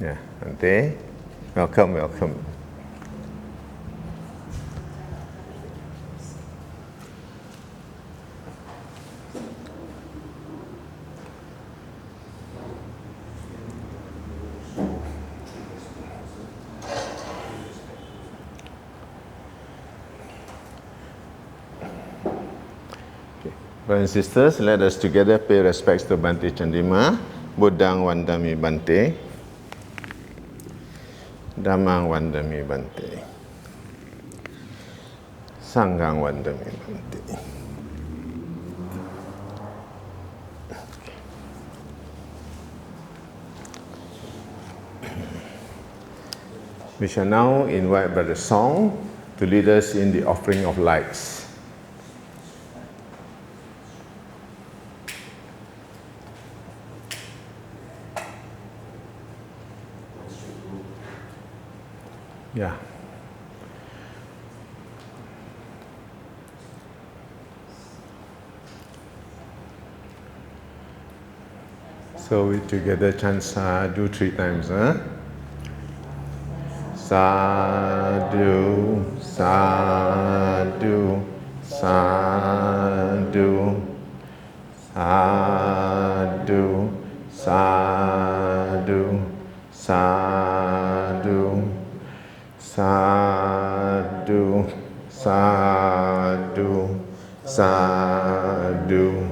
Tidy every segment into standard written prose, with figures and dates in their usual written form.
Yeah, Bhante, welcome. Brothers and sisters, let us together pay respects to Bhante Chandima. Buddhang Vandami Bhante. Dhammang Vandami Bhante. Sanghang Vandami Bhante. We shall now invite Brother Song to lead us in the offering of lights. Yeah. So we together chant sadhu 3 times, huh? Sadhu, sadhu, sadhu, sadhu, sadhu, sadhu. Sadhu, sadhu, sadhu,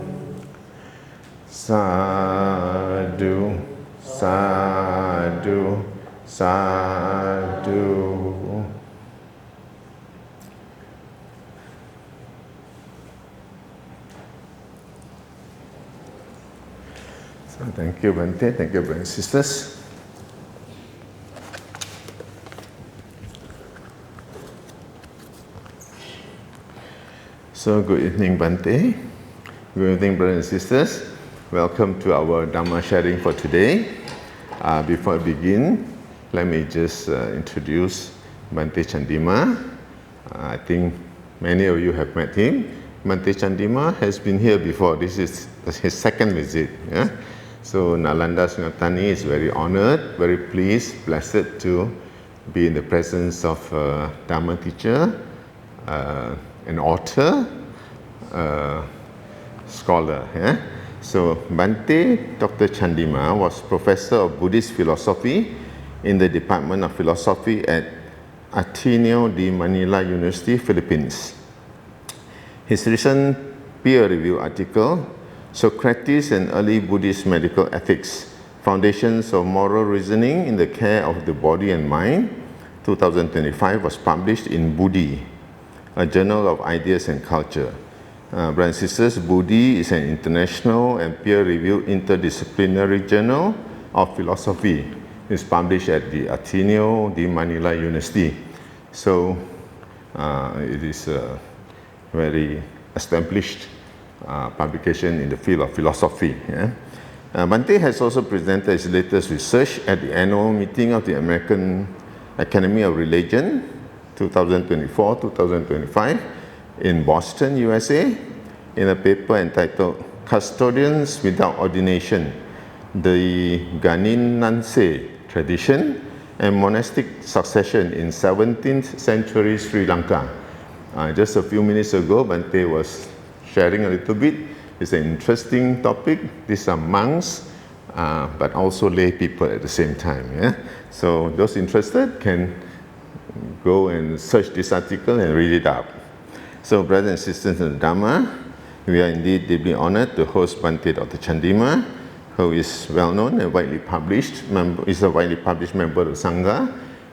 sadhu, sadhu, sadhu. So thank you, Bhante. Thank you, brothers and sisters. So good evening, Bhante. Good evening, brothers and sisters. Welcome to our Dhamma sharing for today. Before I begin, let me just introduce Bhante Chandima. I think many of you have met him. Bhante Chandima has been here before. This is his second visit. Yeah? So Nalanda Sungatani is very honored, very pleased, blessed to be in the presence of a Dhamma teacher, an author, scholar. Yeah? So Bhante Dr. Chandima was professor of Buddhist philosophy in the Department of Philosophy at Ateneo de Manila University, Philippines. His recent peer-reviewed article, Socrates and Early Buddhist Medical Ethics, Foundations of Moral Reasoning in the Care of the Body and Mind, 2025, was published in Buddhi, a journal of ideas and culture. Brothers and sisters, Buddhi is an international and peer-reviewed interdisciplinary journal of philosophy. It's published at the Ateneo de Manila University. So it is a very established publication in the field of philosophy. Yeah? Bhante has also presented his latest research at the annual meeting of the American Academy of Religion, 2024-2025 in Boston, USA, in a paper entitled Custodians Without Ordination, the Ganinanse Tradition and Monastic Succession in 17th Century Sri Lanka. Just a few minutes ago, Bhante was sharing a little bit. It's an interesting topic. These are monks, but also lay people at the same time. Yeah? So those interested can go and search this article and read it up. So brothers and sisters in the Dhamma, we are indeed deeply honored to host Bhante Dr. Chandima, who is well known and widely published, is a widely published member of Sangha.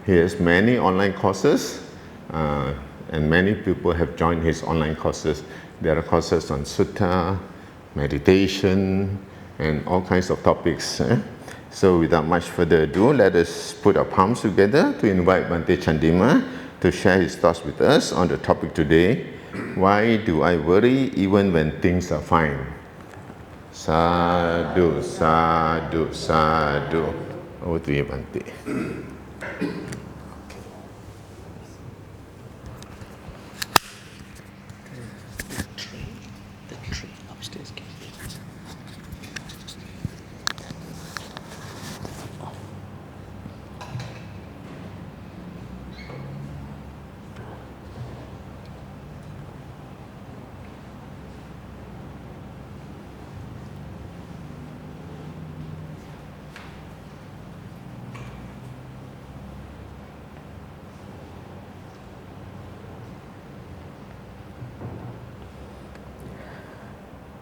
He has many online courses, and many people have joined his online courses. There are courses on sutta, meditation, and all kinds of topics. So without much further ado, let us put our palms together to invite Bhante Chandima to share his thoughts with us on the topic today, why do I worry even when things are fine? Sadhu, sadhu, sadhu. Over to you, Bhante. The tree upstairs.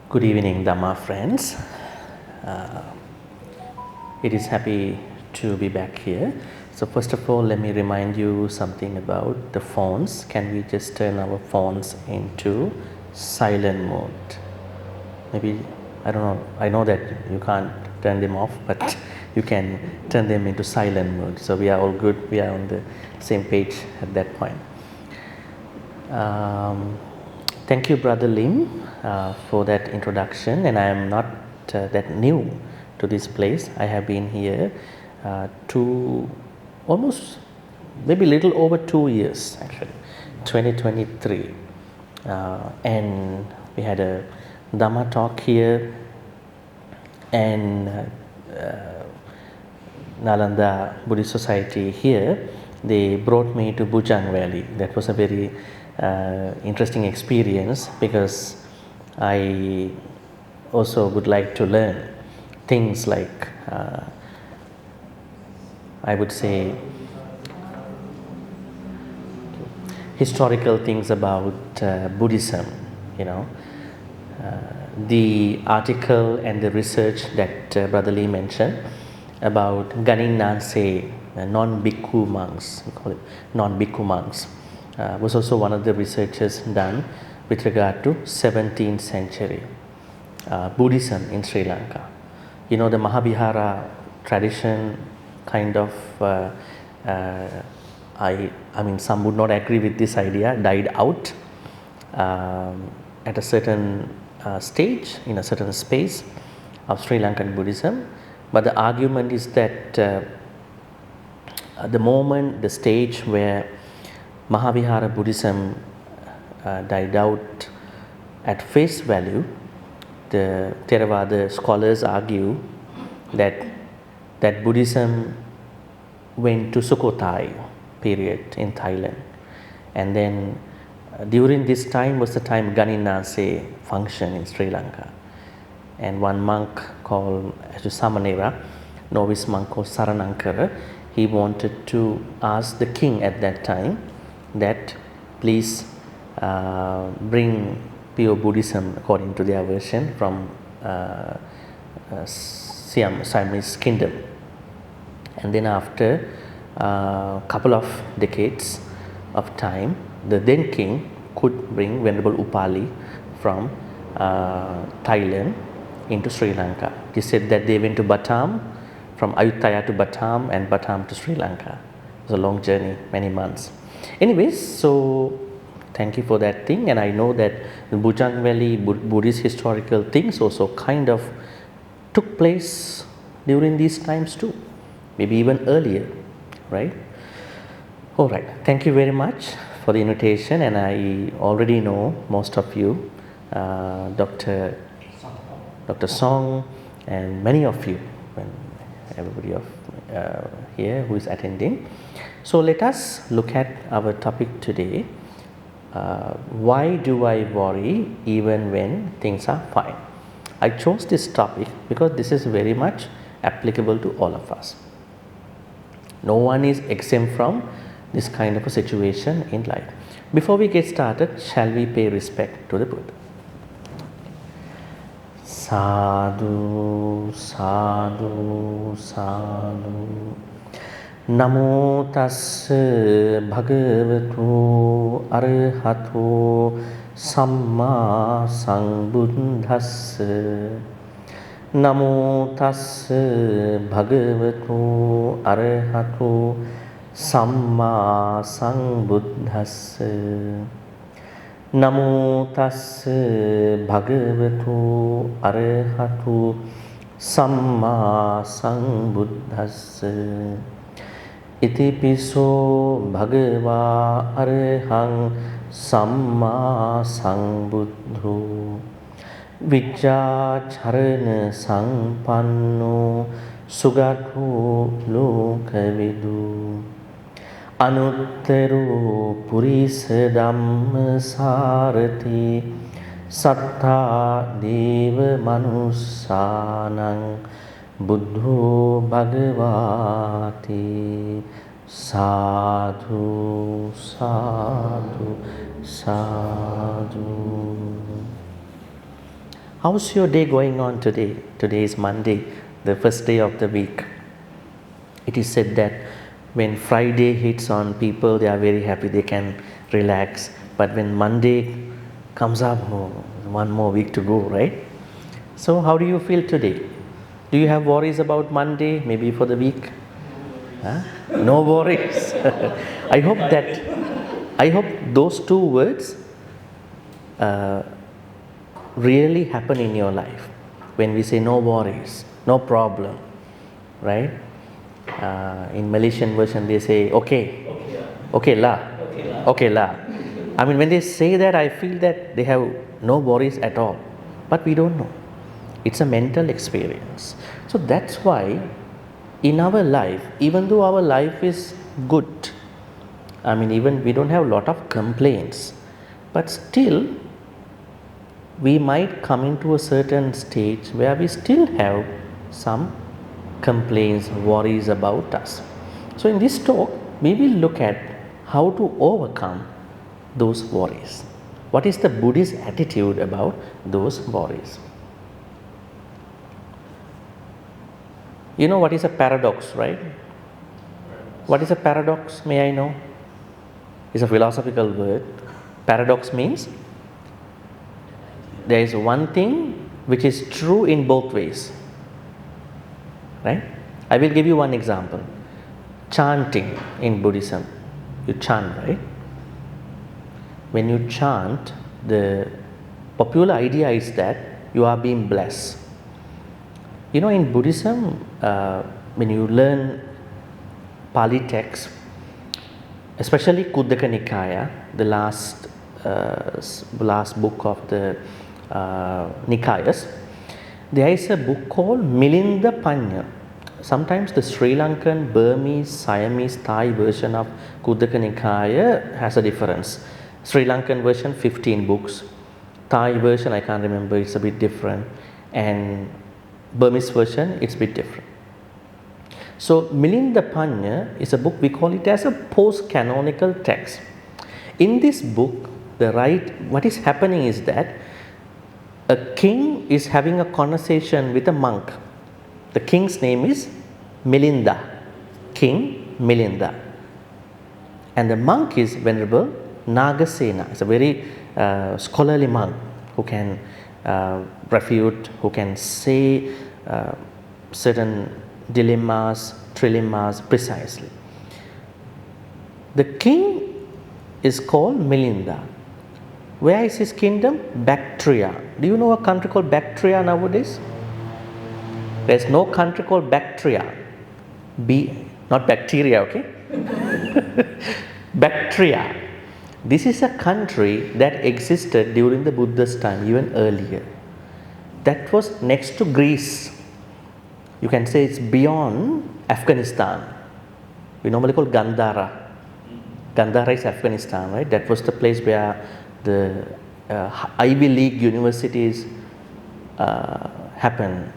Good evening, Dhamma friends. Uh, it is happy to be back here. So first of all, let me remind you something about the phones. Can we just turn our phones into silent mode? Maybe, I don't know, I know that you can't turn them off, but you can turn them into silent mode. So we are all good, we are on the same page at that point. Thank you, Brother Lim, for that introduction. And I am not that new to this place. I have been here almost maybe little over 2 years actually, 2023. And we had a Dhamma talk here, and Nalanda Buddhist Society here, they brought me to Bujang Valley. That was a very interesting experience, because I also would like to learn things like, I would say, historical things about Buddhism, you know. The article and the research that Brother Lee mentioned about Ganin Nanse, non-bhikkhu monks, we call it non-bhikkhu monks, was also one of the researches done with regard to 17th century Buddhism in Sri Lanka. You know, the Mahavihara tradition kind of, I mean, some would not agree with this idea, died out at a certain stage, in a certain space of Sri Lankan Buddhism. But the argument is that the moment, the stage where Mahavihara Buddhism died out at face value, the Theravada scholars argue that Buddhism went to Sukhothai period in Thailand, and then during this time was the time Ganin Nanse functioned in Sri Lanka. And one monk called Samanera, novice monk called Saranankara, he wanted to ask the king at that time that please bring pure Buddhism, according to their version, from Siamese kingdom. And then after a couple of decades of time, the then king could bring Venerable Upali from Thailand into Sri Lanka. He said that they went to Batam, from Ayutthaya to Batam, and Batam to Sri Lanka. It was a long journey, many months. Anyways, so thank you for that thing. And I know that the Bujang Valley Buddhist historical things also kind of took place during these times too, maybe even earlier, right? All right, thank you very much for the invitation. And I already know most of you, Dr. Song, and many of you, everybody of here who is attending. So let us look at our topic today. Why do I worry even when things are fine? I chose this topic because this is very much applicable to all of us. No one is exempt from this kind of a situation in life. Before we get started, shall we pay respect to the Buddha? Sadhu, sadhu, sadhu. Namo tassa bhagavato arahato samma sambuddhassa. Namo tassa bhagavato arahato samma sambuddhassa. Namo tassa bhagavato arahato samma sambuddhassa. Iti piso bhagava arahang samma sambuddho. Vijjacharana sampanno sugato lokavidu. Anuttaro purisa dhamma sarati sattha deva manussanang buddho bhagavati. Sadhu, sadhu, sadhu. how's your day going on today? Today is Monday, the first day of the week. It is said that when Friday hits on, people, they are very happy, they can relax. But when Monday comes up, oh, one more week to go, right? So how do you feel today? Do you have worries about Monday, maybe for the week? Huh? No worries. I hope those two words really happen in your life. When we say no worries, no problem, right? In Malaysian version they say okay lah. I mean, when they say that, I feel that they have no worries at all, but we don't know. It's a mental experience. So that's why in our life, even though our life is good, I mean, even we don't have a lot of complaints, but still we might come into a certain stage where we still have some complaints, worries about us. So in this talk, we will look at how to overcome those worries. What is the Buddhist attitude about those worries? You know what is a paradox, right? What is a paradox, may I know? It's a philosophical word. Paradox means there is one thing which is true in both ways. Right? I will give you one example. Chanting in Buddhism. You chant, right? When you chant, the popular idea is that you are being blessed. You know, in Buddhism, when you learn Pali text, especially Kukkucca Nikaya, the last book of the Nikayas, there is a book called Milinda Panya. Sometimes the Sri Lankan, Burmese, Siamese, Thai version of Kukkucca Nikaya has a difference. Sri Lankan version 15 books, Thai version I can't remember, it's a bit different, and Burmese version it's a bit different. So Milinda Panya is a book, we call it as a post-canonical text. In this book, what is happening is that a king is having a conversation with a monk. The king's name is Milinda, King Milinda. And the monk is Venerable Nagasena. It's a very scholarly monk who can refute, who can say certain dilemmas, trilemmas precisely. The king is called Milinda. Where is his kingdom? Bactria. Do you know a country called Bactria nowadays? There is no country called Bactria. Not bacteria, okay? Bactria. This is a country that existed during the Buddha's time, even earlier. That was next to Greece. You can say it's beyond Afghanistan. We normally call Gandhara. Gandhara is Afghanistan, right? That was the place where the Ivy League universities happened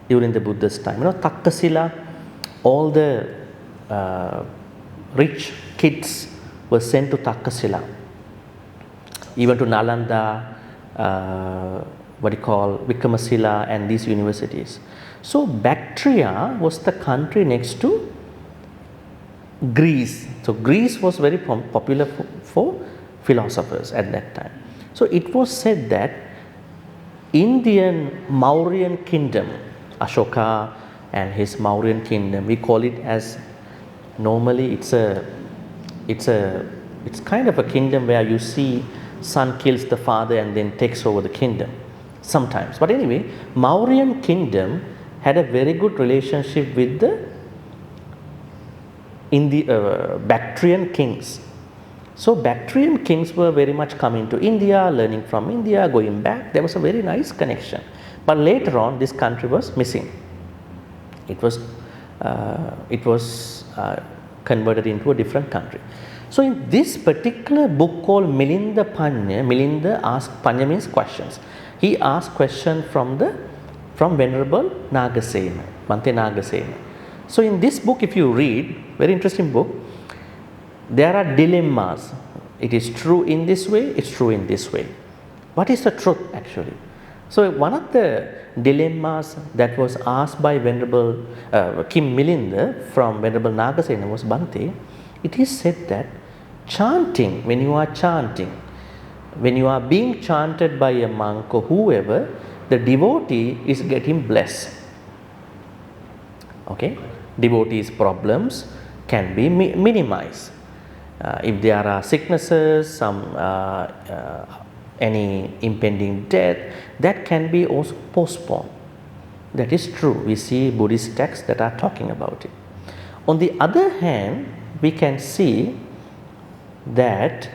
during the Buddha's time. You know, Takkasila, all the rich kids were sent to Takkasila, even to Nalanda, Vikamasila and these universities. So Bactria was the country next to Greece. So Greece was very popular for philosophers at that time. So it was said that Indian Mauryan kingdom, Ashoka and his Mauryan kingdom, we call it as, normally it's kind of a kingdom where you see son kills the father and then takes over the kingdom sometimes. But anyway, Mauryan kingdom had a very good relationship with the Bactrian kings. So Bactrian kings were very much coming to India, learning from India, going back. There was a very nice connection. But later on, this country was missing. It was converted into a different country. So in this particular book called Milinda Panya, Milinda asked, Panya means questions. He asked question from Venerable Nagasena, Bhante Nagasena. So in this book, if you read, very interesting book, there are dilemmas. It is true in this way, it's true in this way. What is the truth actually? So one of the dilemmas that was asked by Venerable Kim Milinda from Venerable Nagasena was, Bhante, it is said that chanting, when you are chanting, when you are being chanted by a monk or whoever, the devotee is getting blessed. Okay, devotees' problems can be minimized. If there are sicknesses, any impending death, that can be also postponed. That is true. We see Buddhist texts that are talking about it. On the other hand, we can see that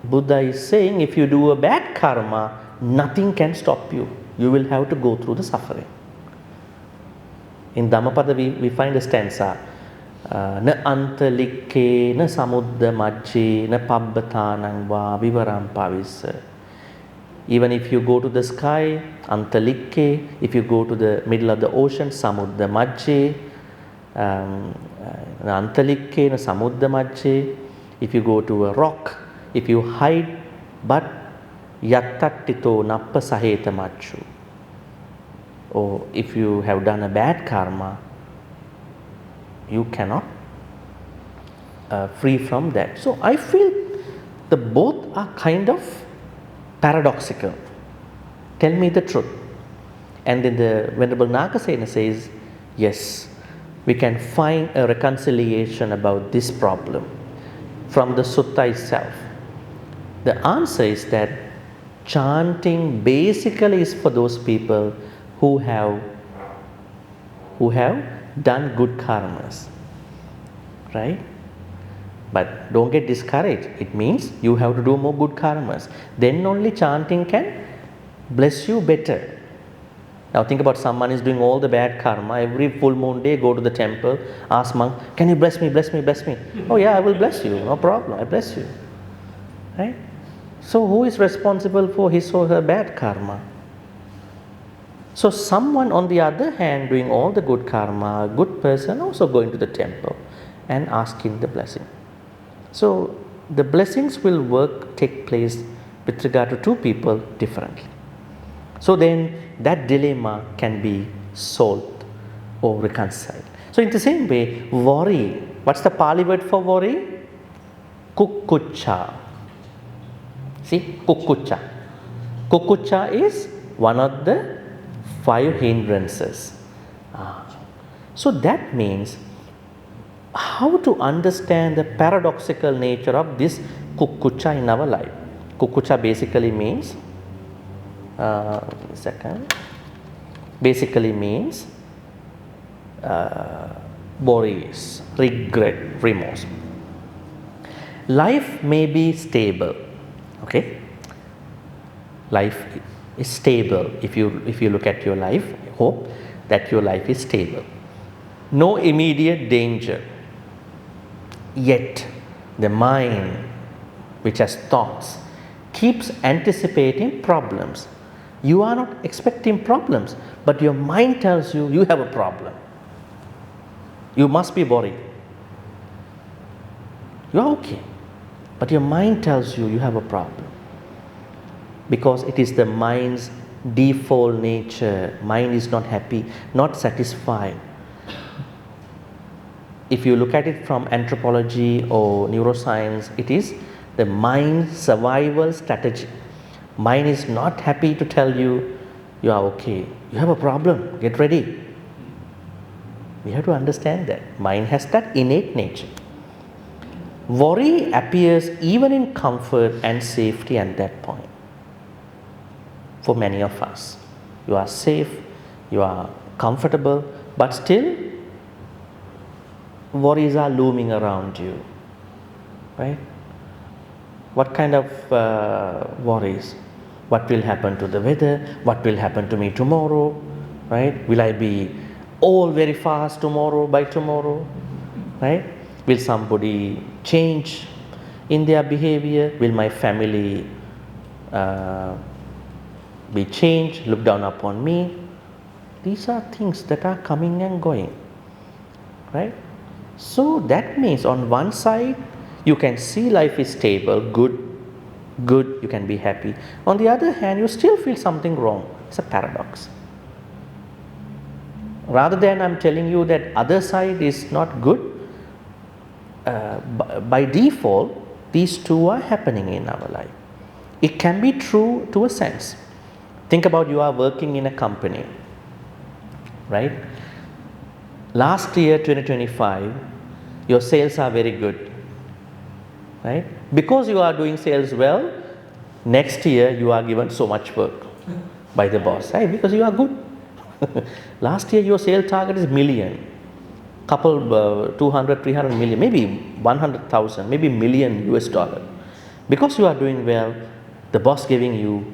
Buddha is saying, if you do a bad karma, nothing can stop you. You will have to go through the suffering. In Dhammapada we find a stanza, na antalikke na samudda majje na pabbatanang va vivaram pavissa. Even if you go to the sky, antalikke, if you go to the middle of the ocean, samudda majje, na antalikke na samudda majje, if you go to a rock, if you hide, but yattattito nappa saheta machu. Or if you have done a bad karma, you cannot free from that. So I feel the both are kind of paradoxical. Tell me the truth. And then the Venerable Nagasena says, yes, we can find a reconciliation about this problem from the sutta itself. The answer is that chanting basically is for those people who have done good karmas, right? But don't get discouraged. It means you have to do more good karmas. Then only chanting can bless you better. Now think about someone is doing all the bad karma. Every full moon day, go to the temple, ask monk, can you bless me, bless me, bless me? Oh yeah, I will bless you. No problem. I bless you. Right? So who is responsible for his or her bad karma? So someone on the other hand doing all the good karma, a good person, also going to the temple and asking the blessing. So the blessings will take place with regard to two people differently. So then that dilemma can be solved or reconciled. So in the same way, worry, what's the Pali word for worry? Kukkucca. See, kukkucca. Kukkucca is one of the 5 hindrances. So that means how to understand the paradoxical nature of this kukkucca in our life. Kukkucca basically means worries, regret, remorse. Life may be stable, okay? Life is stable. If you look at your life, hope that your life is stable. No immediate danger. Yet the mind, which has thoughts, keeps anticipating problems. You are not expecting problems, but your mind tells you you have a problem. You must be worried. You are okay, but your mind tells you you have a problem. Because it is the mind's default nature. Mind is not happy, not satisfied. If you look at it from anthropology or neuroscience, it is the mind's survival strategy. Mind is not happy to tell you, you are okay, you have a problem, get ready. We have to understand that. Mind has that innate nature. Worry appears even in comfort and safety at that point. For many of us, you are safe, you are comfortable, but still worries are looming around you, right? What kind of worries? What will happen to the weather? What will happen to me tomorrow, right? Will I be old very fast by tomorrow, right? Will somebody change in their behavior? Will my family be changed, look down upon me? These are things that are coming and going, right? So that means on one side you can see life is stable, good, good, you can be happy. On the other hand, you still feel something wrong. It's a paradox. Rather than I'm telling you that other side is not good, by default, these two are happening in our life. It can be true to a sense. Think about you are working in a company, right? Last year, 2025, your sales are very good, right? Because you are doing sales well, next year you are given so much work by the boss, right? Because you are good. Last year your sale target is million, couple 200, 300 million, maybe 100,000, maybe million US dollar. Because you are doing well, the boss giving you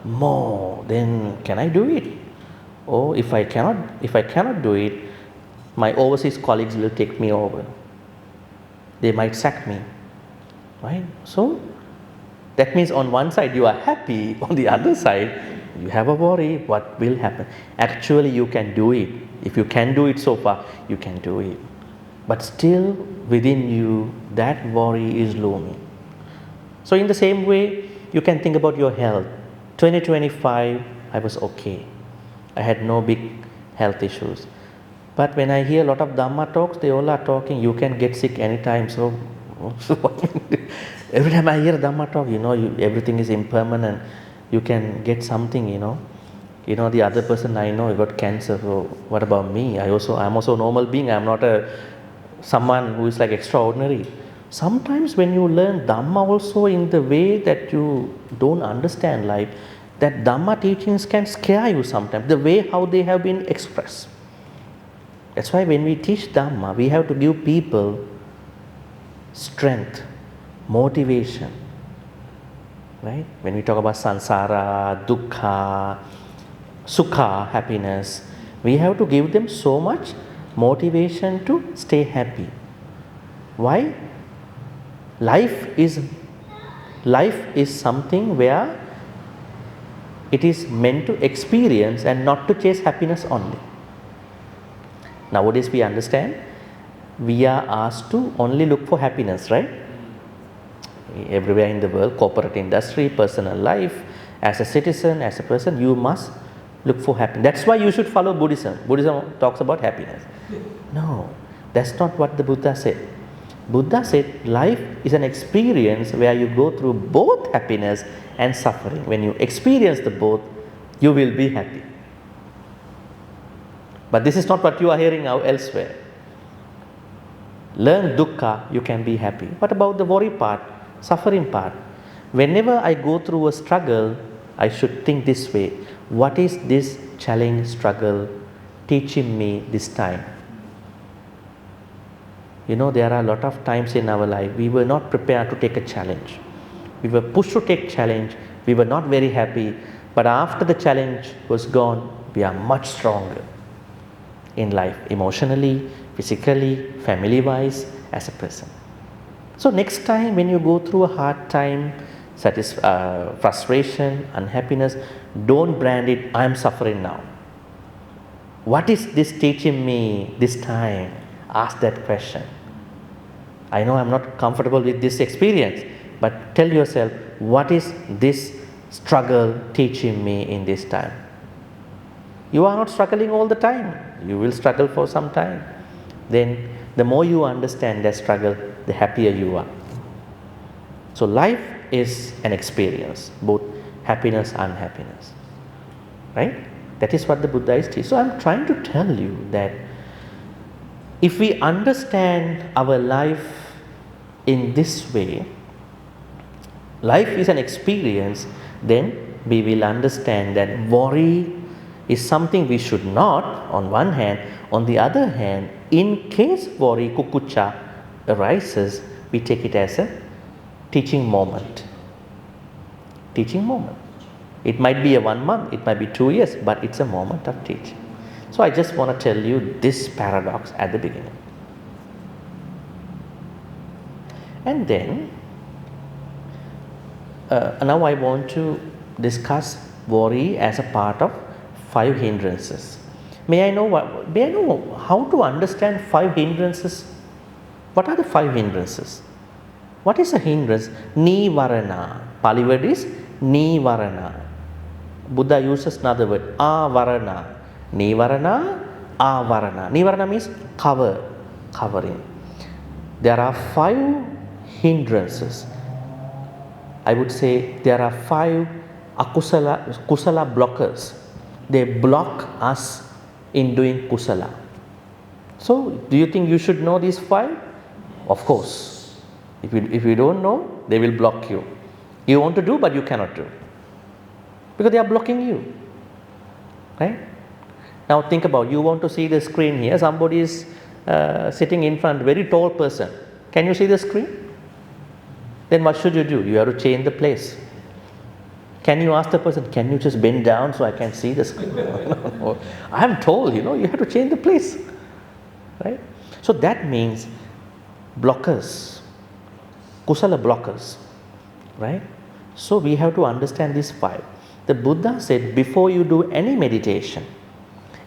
more, then can I do it? Or if I cannot do it, my overseas colleagues will take me over. They might sack me, right? So that means on one side you are happy, on the other side you have a worry, what will happen? Actually you can do it. If you can do it so far, you can do it. But still within you, that worry is looming. So in the same way, you can think about your health. 2025, I was okay. I had no big health issues. But when I hear a lot of Dhamma talks, they all are talking, you can get sick anytime. So every time I hear Dhamma talk, everything is impermanent. You can get something, the other person I know got cancer. So what about me? I'm also a normal being. I'm not someone who is like extraordinary. Sometimes when you learn Dhamma also in the way that you don't understand life, that Dhamma teachings can scare you sometimes, the way how they have been expressed. That's why when we teach Dhamma, we have to give people strength, motivation, right? When we talk about samsara, dukkha, sukha, happiness, we have to give them so much motivation to stay happy. Why? Life is something where it is meant to experience and not to chase happiness only. Nowadays we understand we are asked to only look for happiness, right? Everywhere in the world, corporate industry, personal life, as a citizen, as a person, you must look for happiness. That's why you should follow Buddhism. Buddhism talks about happiness. No, that's not what the Buddha said. Buddha said life is an experience where you go through both happiness and suffering. When you experience the both, you will be happy. But this is not what you are hearing now elsewhere. Learn dukkha, you can be happy. What about the worry part, suffering part? Whenever I go through a struggle, I should think this way: what is this challenge, struggle teaching me this time? There are a lot of times in our life we were not prepared to take a challenge. We were pushed to take challenge. We were not very happy. But after the challenge was gone, we are much stronger in life, emotionally, physically, family-wise, as a person. So next time when you go through a hard time, frustration, unhappiness, don't brand it, I am suffering now. What is this teaching me this time? Ask that question. I know I'm not comfortable with this experience, but tell yourself, what is this struggle teaching me in this time? You are not struggling all the time. You will struggle for some time. Then the more you understand that struggle, the happier you are. So life is an experience, both happiness and unhappiness. Right? That is what the Buddha is teaching. So I'm trying to tell you that if we understand our life in this way, life is an experience, then we will understand that worry is something we should not, on one hand. On the other hand, in case worry, kukkucca, arises, we take it as a teaching moment. Teaching moment. It might be a 1 month, it might be 2 years, but it's a moment of teaching. So I just want to tell you this paradox at the beginning. And then, now I want to discuss worry as a part of 5 hindrances. May I know how to understand 5 hindrances? What are the 5 hindrances? What is a hindrance? Nivarana. Pali word is Nivarana. Buddha uses another word, Avarana. Nivarana, Avarana. Nivarana means cover, covering. There are 5 hindrances. I would say there are 5 kusala blockers. They block us in doing kusala. So, do you think you should know these 5? Of course. If you don't know, they will block you. You want to do, but you cannot do. Because they are blocking you. Right? Now think about, you want to see the screen here. Somebody is sitting in front, very tall person. Can you see the screen? Then what should you do? You have to change the place. Can you ask the person, can you just bend down so I can see the screen? No. I am told, you have to change the place. Right? So that means blockers, kusala blockers. Right? So we have to understand these 5. The Buddha said, before you do any meditation,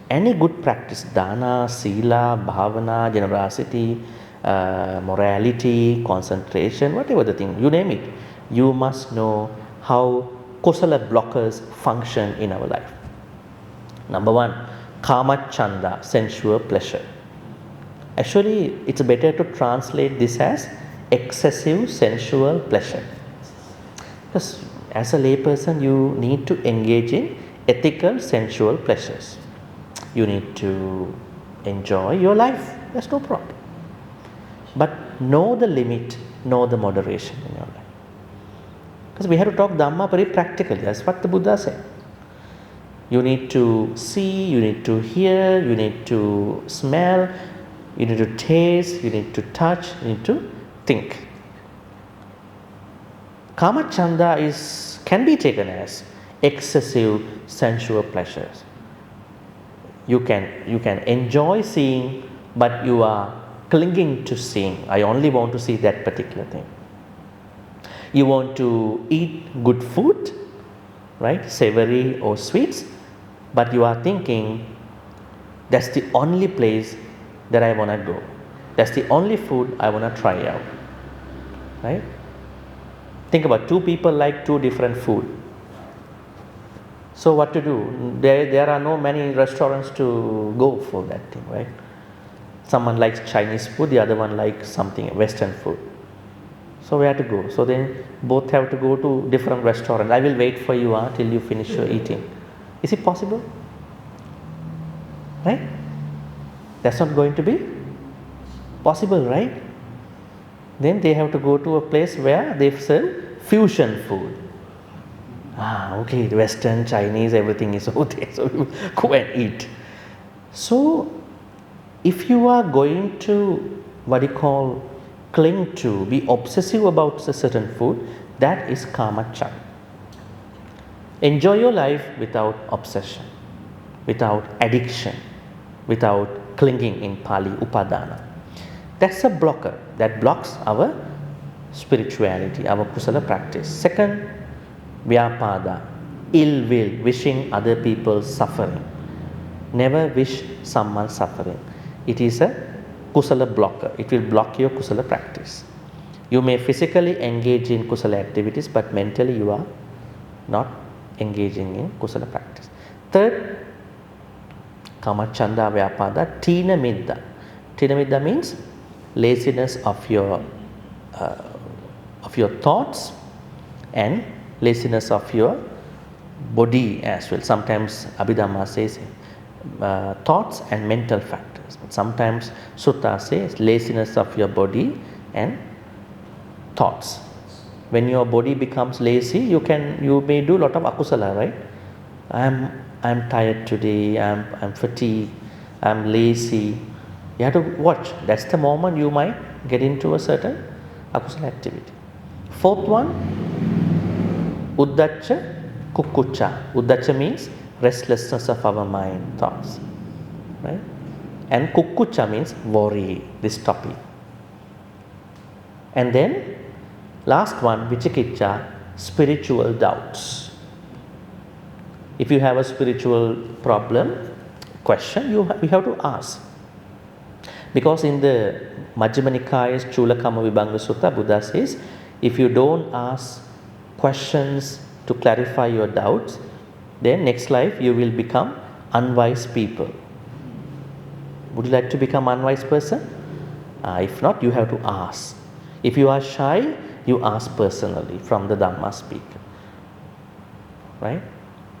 any good practice, dana, sila, bhavana, generosity, morality, concentration, whatever the thing, you name it, you must know how kusala blockers function in our life. Number 1, kama chanda, sensual pleasure. Actually, it's better to translate this as excessive sensual pleasure. Because as a layperson, you need to engage in ethical sensual pleasures. You need to enjoy your life. That's no problem. But know the limit, know the moderation in your life. Because we have to talk Dhamma very practically. That's what the Buddha said. You need to see, you need to hear, you need to smell, you need to taste, you need to touch, you need to think. Kama chanda can be taken as excessive sensual pleasures. You can enjoy seeing, but you are clinging to seeing. I only want to see that particular thing. You want to eat good food, right? Savory or sweets, but you are thinking that's the only place that I want to go. That's the only food I want to try out. Right? Think about 2 people like 2 different food. So what to do? There are no many restaurants to go for that thing, right? Someone likes Chinese food, the other one likes something Western food. So where to go? So then both have to go to different restaurants. I will wait for you till you finish your eating. Is it possible? Right? That's not going to be possible, right? Then they have to go to a place where they serve fusion food. Okay, Western, Chinese, everything is over there. So you go and eat. So if you are going to, cling to, be obsessive about a certain food, that is kama chanda. Enjoy your life without obsession, without addiction, without clinging, in Pali, upadana. That's a blocker that blocks our spirituality, our kusala practice. Second, vyapada, ill will, wishing other people's suffering. Never wish someone suffering. It is a kusala blocker. It will block your kusala practice. You may physically engage in kusala activities, but mentally you are not engaging in kusala practice. Third, kama chanda vyapada, tina midda. Tina midda means laziness of your thoughts and laziness of your body as well. Sometimes Abhidhamma says thoughts and mental factors. But sometimes Sutta says laziness of your body and thoughts. When your body becomes lazy, you may do a lot of akusala, right? I'm tired today, I'm fatigued, I'm lazy. You have to watch. That's the moment you might get into a certain akusala activity. Fourth one, uddacha, kukkucca. Uddacha means restlessness of our mind, thoughts. Right? And kukkucca means worry, this topic. And then last one, vicikicca, spiritual doubts. If you have a spiritual problem, question, you have to ask. Because in the Majjhima Nikaya's Chulakamma Vibhanga Sutta, Buddha says, if you don't ask questions to clarify your doubts, then next life you will become unwise people. Would you like to become unwise person? If not, you have to ask. If you are shy, you ask personally from the Dhamma speaker. Right?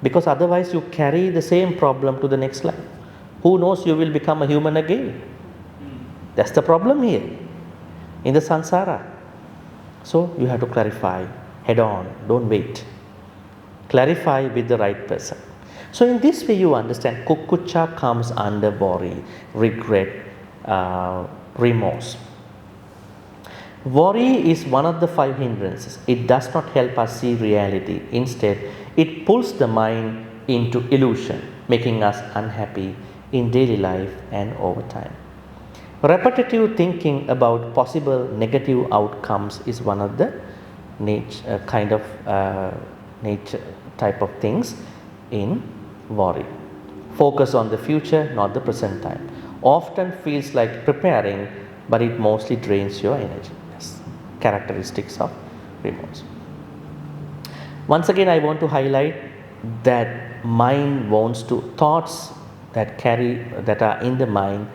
Because otherwise you carry the same problem to the next life. Who knows, you will become a human again. That's the problem here in the samsara. So you have to clarify head on, don't wait. Clarify with the right person. So in this way you understand kukkucca comes under worry, regret, remorse. Worry is one of the 5 hindrances. It does not help us see reality. Instead, it pulls the mind into illusion, making us unhappy in daily life and over time. Repetitive thinking about possible negative outcomes is one of the nature type of things in worry. Focus on the future, not the present time. Often feels like preparing, but it mostly drains your energy. Yes. Characteristics of remorse. Once again, I want to highlight that mind wants to, thoughts that are in the mind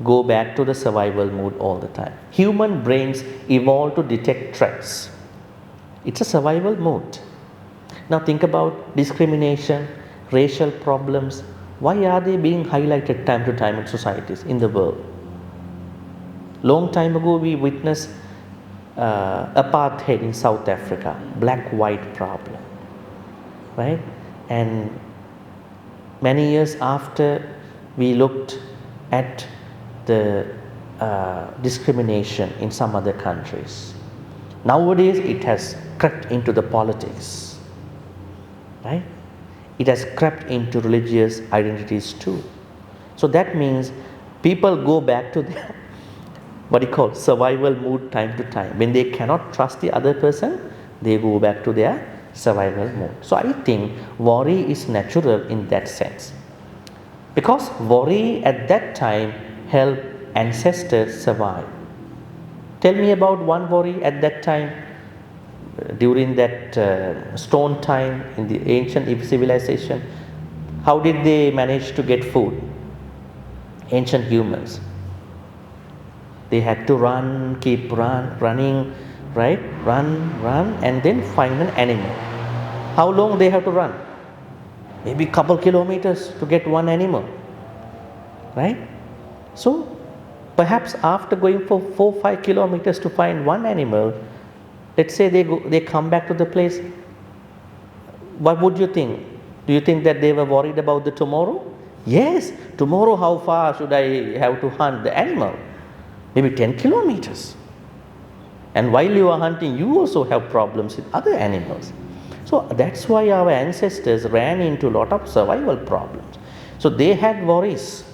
go back to the survival mode all the time. Human brains evolved to detect threats. It's a survival mode. Now think about discrimination, racial problems. Why are they being highlighted time to time in societies, in the world? Long time ago we witnessed apartheid in South Africa, black-white problem, right? And many years after, we looked at the discrimination in some other countries. Nowadays it has crept into the politics, right? It has crept into religious identities too. So that means people go back to their survival mood time to time. When they cannot trust the other person, they go back to their survival mode. So I think worry is natural in that sense, because worry at that time helped ancestors survive. Tell me about one worry at that time, during that stone time in the ancient civilization. How did they manage to get food? Ancient humans. They had to run, keep running, right? Run, and then find an animal. How long they have to run? Maybe couple kilometers to get one animal, right? So perhaps after going for 4-5 kilometers to find one animal, let's say they come back to the place. What would you think? Do you think that they were worried about the tomorrow? Yes, tomorrow how far should I have to hunt the animal? Maybe 10 kilometers. And while you are hunting, you also have problems with other animals. So that's why our ancestors ran into a lot of survival problems. So they had worries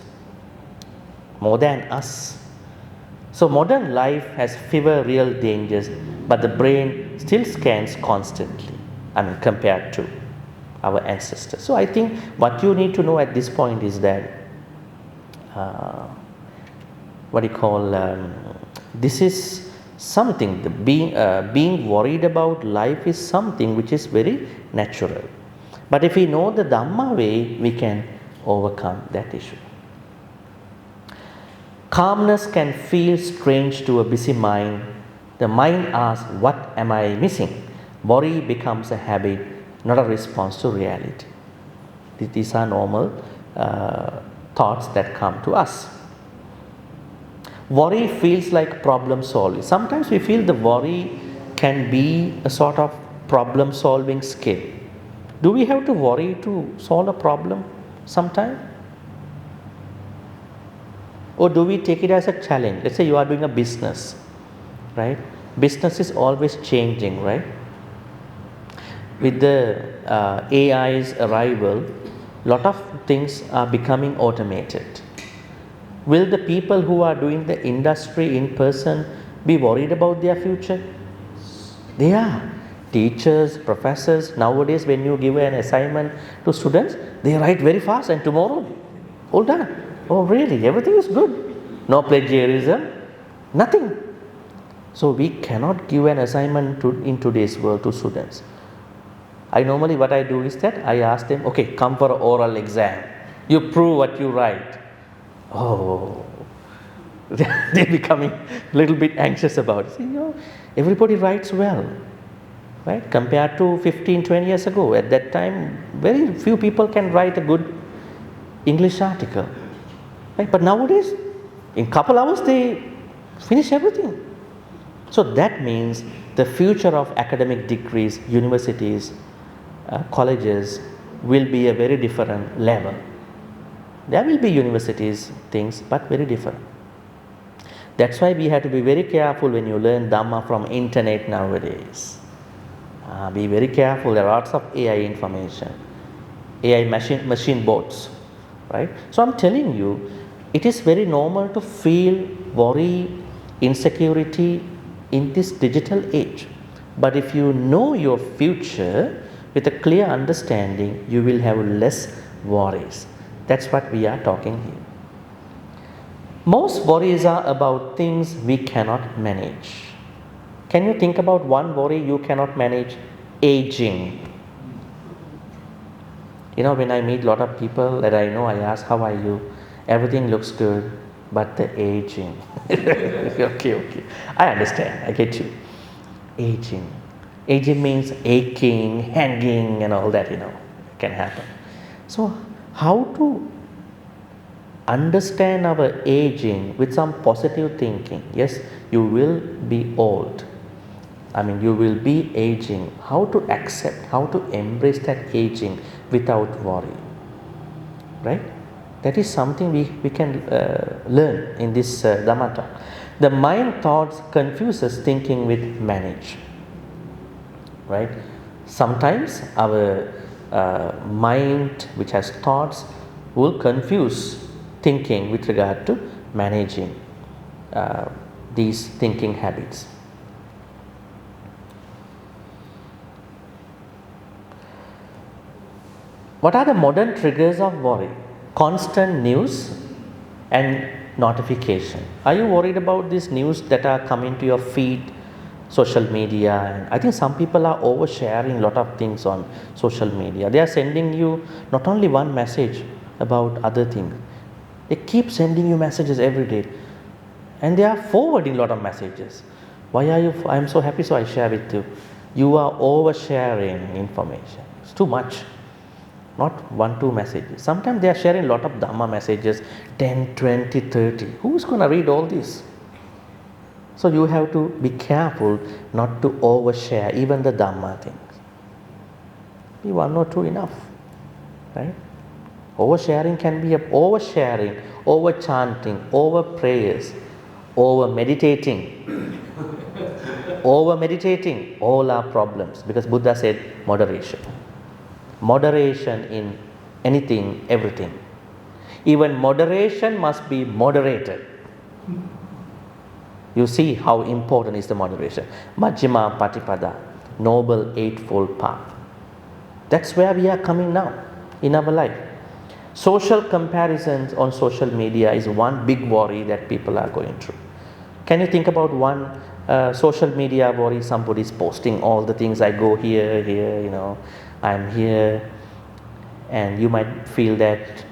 more than us. So modern life has fewer real dangers, but the brain still scans constantly, compared to our ancestors. So I think what you need to know at this point is that this is something, being worried about life is something which is very natural. But if we know the Dhamma way, we can overcome that issue. Calmness can feel strange to a busy mind. The mind asks, what am I missing? Worry becomes a habit, not a response to reality. These are normal thoughts that come to us. Worry feels like problem solving. Sometimes we feel the worry can be a sort of problem solving skill. Do we have to worry to solve a problem sometime? Or do we take it as a challenge? Let's say you are doing a business, right? Business is always changing, right? With the AI's arrival, a lot of things are becoming automated. Will the people who are doing the industry in person be worried about their future? They are. Teachers, professors, nowadays when you give an assignment to students, they write very fast and tomorrow, all done. Oh really, everything is good. No plagiarism, Nothing. So we cannot give an assignment in today's world to students. I normally what I do is that I ask them, okay, come for an oral exam. You prove what you write. Oh, they're becoming a little bit anxious about it. See, everybody writes well, right? Compared to 15, 20 years ago. At that time, very few people can write a good English article, right? But nowadays, in a couple hours, they finish everything. So that means the future of academic degrees, universities, colleges will be a very different level. There will be universities, things, but very different. That's why we have to be very careful when you learn Dhamma from internet nowadays. Be very careful. There are lots of AI information, AI machine bots, right? So I'm telling you, it is very normal to feel worry, insecurity in this digital age. But if you know your future with a clear understanding, you will have less worries. That's what we are talking here. Most worries are about things we cannot manage. Can you think about one worry you cannot manage? Aging. When I meet a lot of people that I know, I ask, how are you? Everything looks good, but the aging. Okay. I understand, I get you. Aging. Aging means aching, hanging, and all that, can happen. So, how to understand our aging with some positive thinking? Yes, you will be old. You will be aging. How to accept, how to embrace that aging without worry, right? That is something we can learn in this Dhamma talk. The mind thoughts confuses thinking with manage, right? Sometimes our mind, which has thoughts, will confuse thinking with regard to managing these thinking habits. What are the modern triggers of worry? Constant news and notification. Are you worried about these news that are coming to your feed, social media? And I think some people are oversharing a lot of things on social media. They are sending you not only one message about other things. They keep sending you messages every day. And they are forwarding a lot of messages. Why are you? I am so happy, so I share with you. You are oversharing information. It's too much. Not 1-2 messages. Sometimes they are sharing a lot of Dhamma messages, 10, 20, 30. Who's going to read all this? So you have to be careful not to overshare even the Dhamma things. Be 1 or 2 enough, right? Oversharing can be oversharing, over chanting, over prayers, over meditating. Over meditating, all are problems, because Buddha said moderation. Moderation in anything, everything. Even moderation must be moderated. You see how important is the moderation. Majjhima Patipada, Noble Eightfold Path. That's where we are coming now in our life. Social comparisons on social media is one big worry that people are going through. Can you think about one social media worry? Somebody is posting all the things. I go here, I'm here, and you might feel that,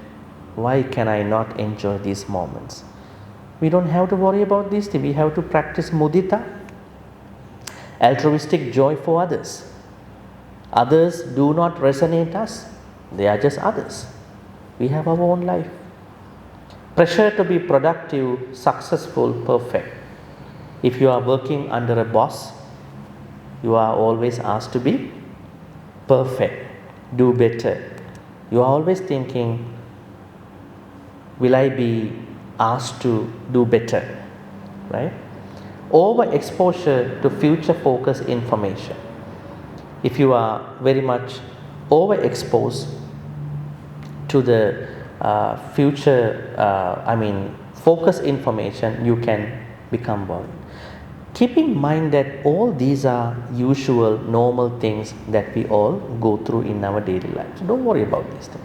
why can I not enjoy these moments? We don't have to worry about these things. We have to practice mudita, altruistic joy for others. Others do not resonate us. They are just others. We have our own life. Pressure to be productive, successful, perfect. If you are working under a boss, you are always asked to be perfect, do better. You are always thinking, will I be asked to do better, right? Overexposure to future focused information. If you are very much overexposed to the focused information, you can become worried. Keep in mind that all these are usual, normal things that we all go through in our daily life. So don't worry about these things.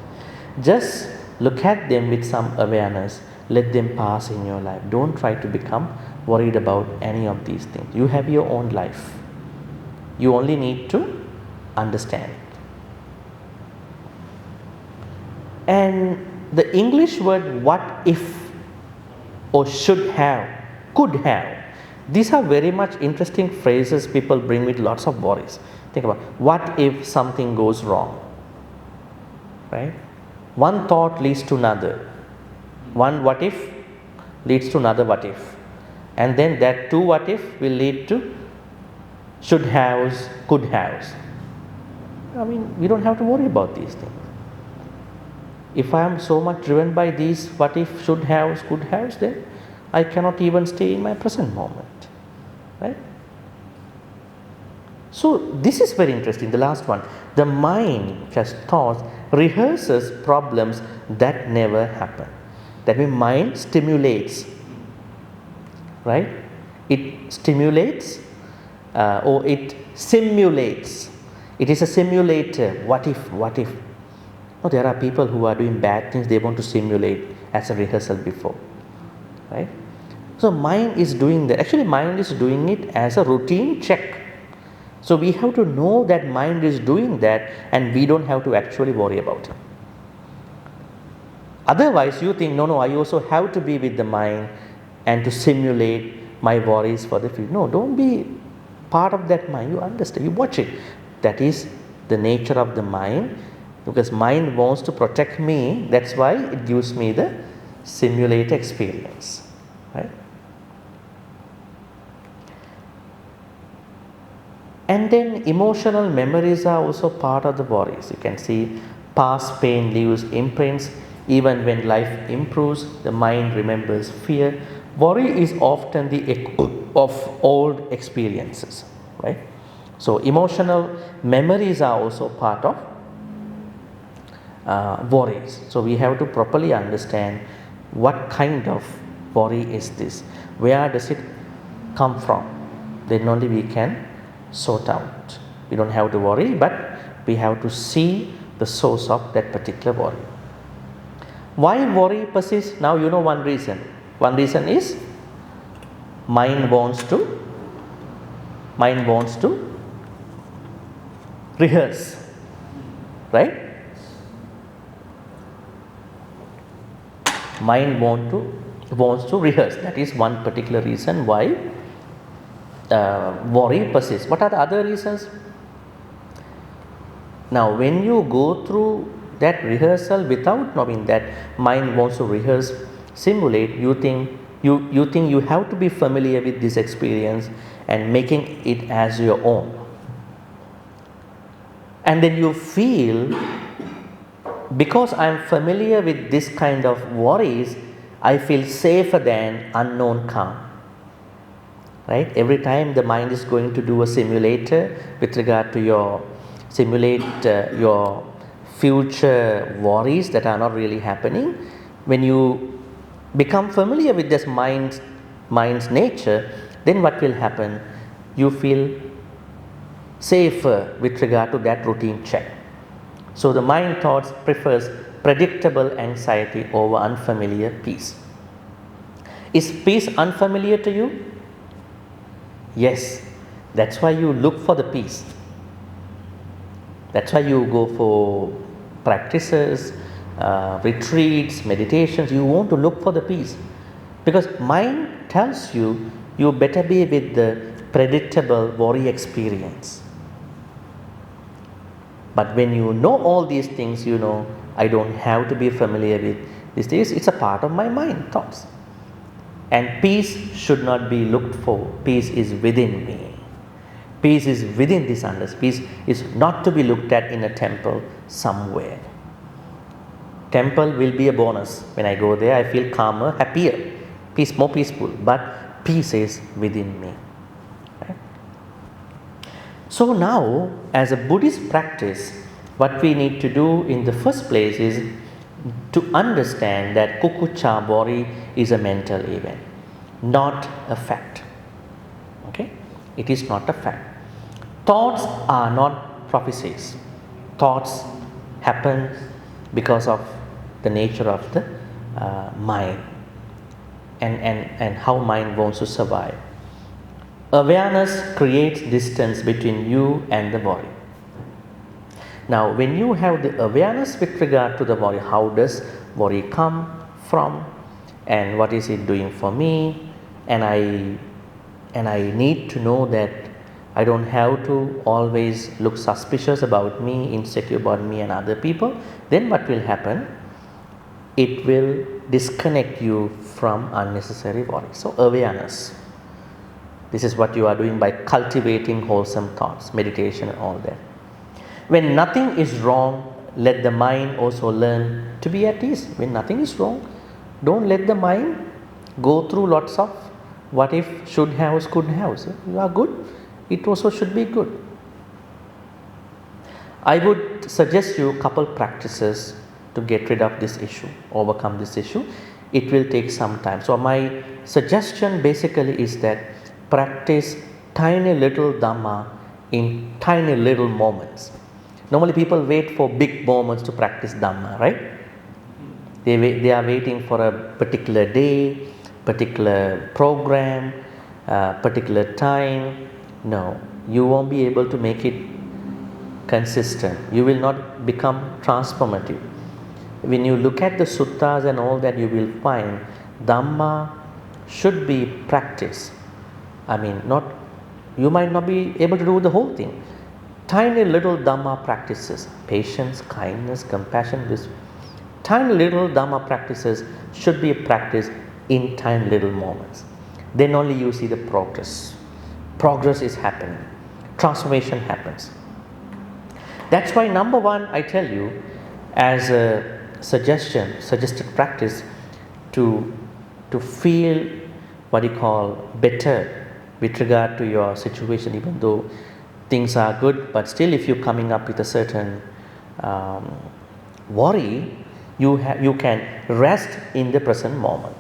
Just look at them with some awareness. Let them pass in your life. Don't try to become worried about any of these things. You have your own life. You only need to understand it. And the English word what if or should have, could have, these are very much interesting phrases people bring with lots of worries. Think about what if something goes wrong, right? One thought leads to another. One what if leads to another what if. And then that two what if will lead to should haves, could haves. I mean, we don't have to worry about these things. If I am so much driven by these what if, should haves, could haves, then I cannot even stay in my present moment, right? So this is very interesting, the last one. The mind, which has thoughts, rehearses problems that never happen. That means mind stimulates, right? It stimulates or it simulates. It is a simulator. What if, what if? No, there are people who are doing bad things, they want to simulate as a rehearsal before, right? So mind is doing that. Actually, mind is doing it as a routine check. So we have to know that mind is doing that and we don't have to actually worry about it. Otherwise, you think, no, I also have to be with the mind and to simulate my worries for the future. No, don't be part of that mind. You understand, you watch it. That is the nature of the mind, because mind wants to protect me. That's why it gives me the simulated experience, right? And then emotional memories are also part of the worries. You can see past pain leaves imprints. Even when life improves, the mind remembers fear. Worry is often the echo of old experiences, right? So emotional memories are also part of worries. So we have to properly understand what kind of worry is this, where does it come from, then only we can sort out. We don't have to worry, but we have to see the source of that particular worry. Why worry persists? Now you know one reason. One reason is mind wants to rehearse, right? Mind wants to rehearse. That is one particular reason why worry persists. What are the other reasons? Now, when you go through that rehearsal without knowing that mind wants to rehearse, simulate, you think you have to be familiar with this experience and making it as your own. And then you feel, because I am familiar with this kind of worries, I feel safer than unknown calm. Right? Every time the mind is going to do a simulator with regard to simulate your future worries that are not really happening. When you become familiar with this mind's nature, then what will happen? You feel safer with regard to that routine check. So the mind thoughts prefers predictable anxiety over unfamiliar peace. Is peace unfamiliar to you? Yes, that's why you look for the peace. That's why you go for practices, retreats, meditations. You want to look for the peace, because mind tells you you better be with the predictable worry experience. But when you know all these things, you know, I don't have to be familiar with these things. It's a part of my mind thoughts. And peace should not be looked for. Peace is within me. Peace is within this understanding. Peace is not to be looked at in a temple somewhere. Temple will be a bonus. When I go there, I feel calmer, happier, more peaceful. But peace is within me. Right? So now, as a Buddhist practice, what we need to do in the first place is to understand that kukkucca worry is a mental event, not a fact. Okay? It is not a fact. Thoughts are not prophecies. Thoughts happen because of the nature of the mind. and how mind wants to survive. Awareness creates distance between you and the worry. Now, when you have the awareness with regard to the worry, how does worry come from, and what is it doing for me, and I need to know that I don't have to always look suspicious about me, insecure about me and other people. Then what will happen? It will disconnect you from unnecessary worry. So awareness. This is what you are doing by cultivating wholesome thoughts, meditation and all that. When nothing is wrong, let the mind also learn to be at ease. When nothing is wrong, don't let the mind go through lots of what if, should have, could have. So you are good, it also should be good. I would suggest you a couple practices to get rid of this issue, overcome this issue. It will take some time. So my suggestion basically is that practice tiny little Dhamma in tiny little moments. Normally people wait for big moments to practice Dhamma, right? They are waiting for a particular day, particular program, particular time. No, you won't be able to make it consistent. You will not become transformative. When you look at the suttas and all that, you will find Dhamma should be practiced. I mean, you might not be able to do the whole thing. Tiny little Dhamma practices, patience, kindness, compassion, this tiny little Dhamma practices should be practiced in tiny little moments. Then only you see the progress. Progress is happening. Transformation happens. That's why number one, I tell you, as a suggested practice to feel what you call better with regard to your situation, even though things are good, but still if you're coming up with a certain worry, you can rest in the present moment.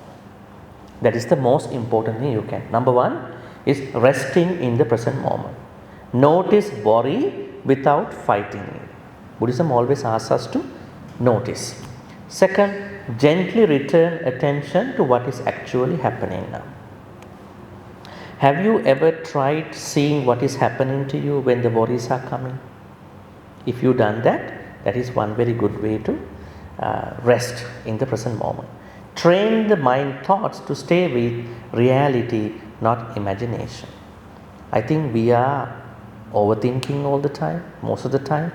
That is the most important thing you can. Number one is resting in the present moment. Notice worry without fighting it. Buddhism always asks us to notice. Second, gently return attention to what is actually happening now. Have you ever tried seeing what is happening to you when the worries are coming? If you've done that, that is one very good way to rest in the present moment. Train the mind thoughts to stay with reality, not imagination. I think we are overthinking all the time, most of the time,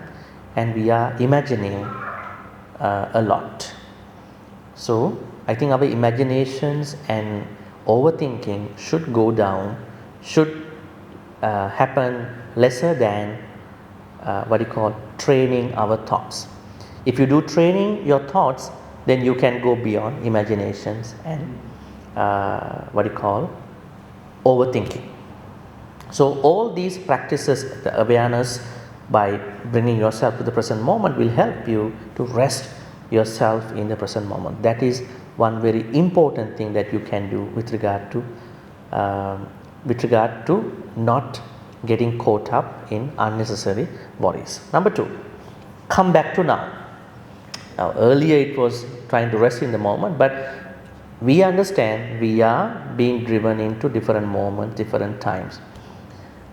and we are imagining a lot. So I think our imaginations and overthinking should go down, should happen lesser than what you call training our thoughts. If you do training your thoughts, then you can go beyond imaginations and what you call overthinking. So all these practices, the awareness by bringing yourself to the present moment will help you to rest yourself in the present moment. That is one very important thing that you can do with regard to not getting caught up in unnecessary worries. Number two, come back to now. Now earlier it was trying to rest in the moment, but we understand we are being driven into different moments, different times.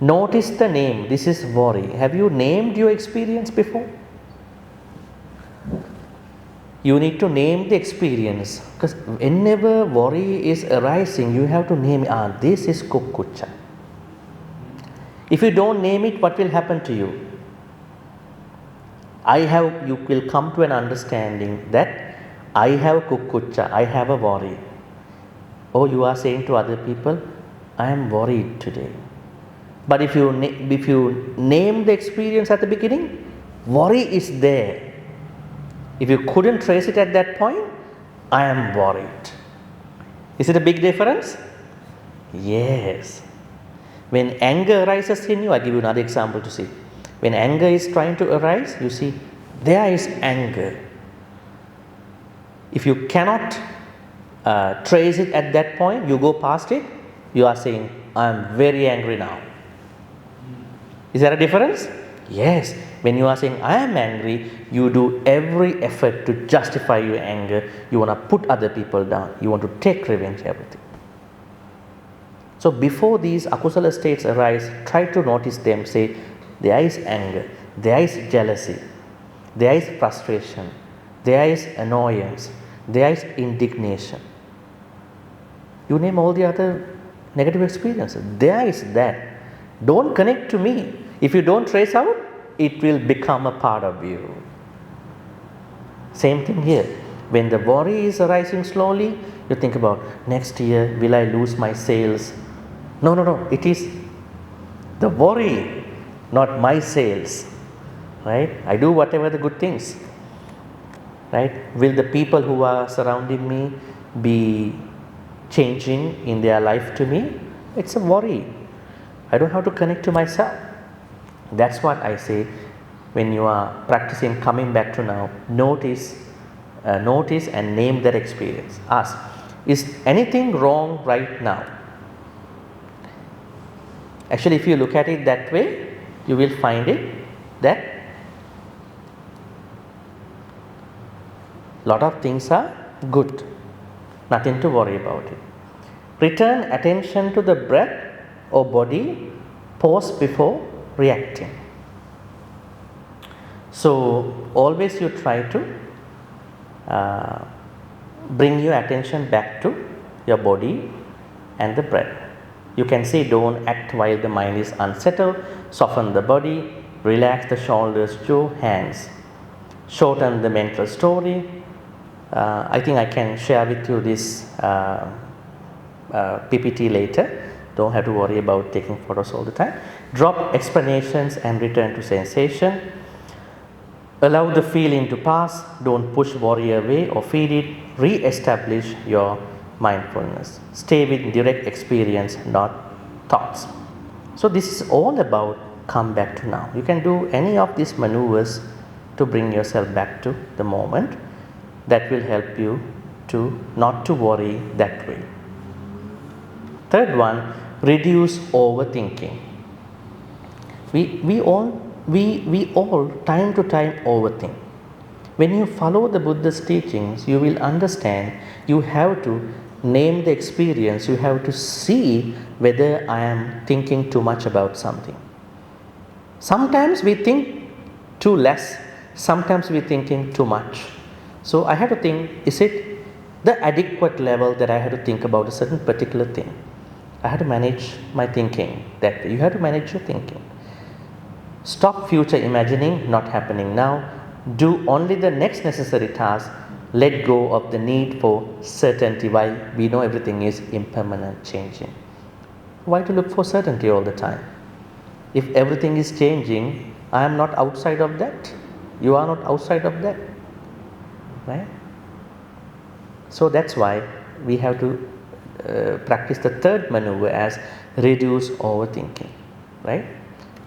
Notice the name. This is worry. Have you named your experience before? You need to name the experience, because whenever worry is arising, you have to name it. This is kukkucca. If you don't name it, what will happen to you? You will come to an understanding that I have kukkucca, I have a worry. Or you are saying to other people, I am worried today. But if you name the experience at the beginning, worry is there. If you couldn't trace it at that point, I am worried. Is it a big difference? Yes. When anger arises in you, I give you another example to see. When anger is trying to arise, you see, there is anger. If you cannot trace it at that point, you go past it, you are saying, I am very angry now. Is there a difference? Yes. When you are saying, I am angry, you do every effort to justify your anger. You want to put other people down. You want to take revenge, everything. So before these akusala states arise, try to notice them. Say, there is anger, there is jealousy, there is frustration, there is annoyance, there is indignation. You name all the other negative experiences. There is that. Don't connect to me. If you don't trace out, it will become a part of you. Same thing here. When the worry is arising slowly, you think about, next year will I lose my sales? No. It is the worry, not my sales. Right? I do whatever the good things. Right? Will the people who are surrounding me be changing in their life to me? It's a worry. I don't have to connect to myself. That's what I say when you are practicing coming back to now. Notice and name that experience. Ask, is anything wrong right now? Actually, if you look at it that way, you will find it that lot of things are good. Nothing to worry about it. Return attention to the breath or body, pause before reacting. So always you try to bring your attention back to your body and the breath. You can say, don't act while the mind is unsettled. Soften the body, relax the shoulders, jaw, hands. Shorten the mental story. I think I can share with you this PPT later. Don't have to worry about taking photos all the time. Drop explanations and return to sensation. Allow the feeling to pass. Don't push worry away or feed it. Re-establish your mindfulness. Stay with direct experience, not thoughts. So this is all about come back to now. You can do any of these maneuvers to bring yourself back to the moment. That will help you to not to worry that way. Third one, reduce overthinking. We all time to time overthink. When you follow the Buddha's teachings, you will understand you have to name the experience, you have to see whether I am thinking too much about something. Sometimes we think too less, sometimes we are thinking too much. So I have to think, is it the adequate level that I have to think about a certain particular thing? I have to manage my thinking. That you have to manage your thinking. Stop future imagining, not happening now. Do only the next necessary task. Let go of the need for certainty while we know everything is impermanent, changing. Why to look for certainty all the time? If everything is changing, I am not outside of that. You are not outside of that. Right? So that's why we have to practice the third maneuver as reduce overthinking. Right?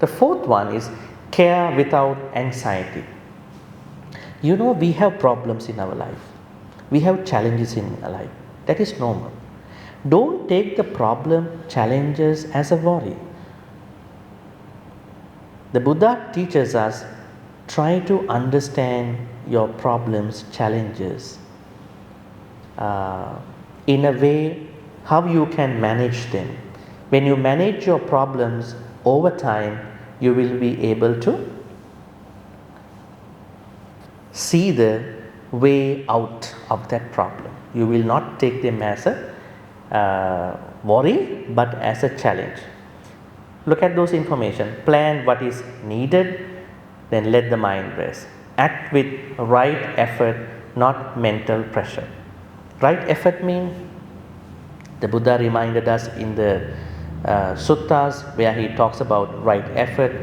The fourth one is care without anxiety. You know, we have problems in our life. We have challenges in our life. That is normal. Don't take the problem, challenges as a worry. The Buddha teaches us, try to understand your problems, challenges in a way how you can manage them. When you manage your problems over time, you will be able to see the way out of that problem. You will not take them as a worry, but as a challenge. Look at those information. Plan what is needed, then let the mind rest. Act with right effort, not mental pressure. Right effort means, the Buddha reminded us in the suttas where he talks about right effort,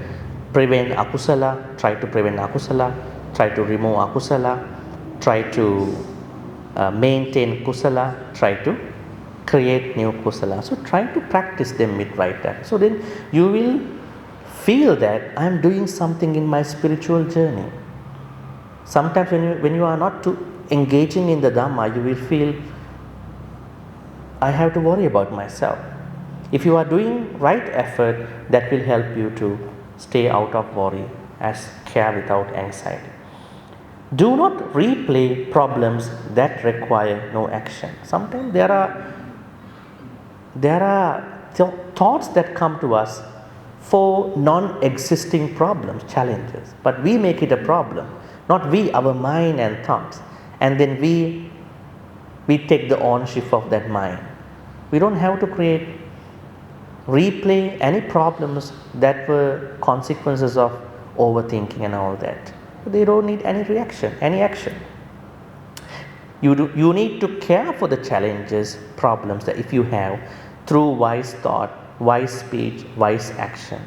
prevent akusala, try to prevent akusala, try to remove akusala, try to maintain kusala, try to create new kusala. So try to practice them with right effort. So then you will feel that I am doing something in my spiritual journey. Sometimes when you are not too engaging in the Dhamma, you will feel I have to worry about myself. If you are doing right effort, that will help you to stay out of worry as care without anxiety. Do not replay problems that require no action. Sometimes there are thoughts that come to us for non-existing problems, challenges, but we make it a problem, not we, our mind and thoughts, and then we take the ownership of that mind. We don't have to replay any problems that were consequences of overthinking and all that. They don't need any reaction, any action. You need to care for the challenges, problems that if you have, through wise thought, wise speech, wise action,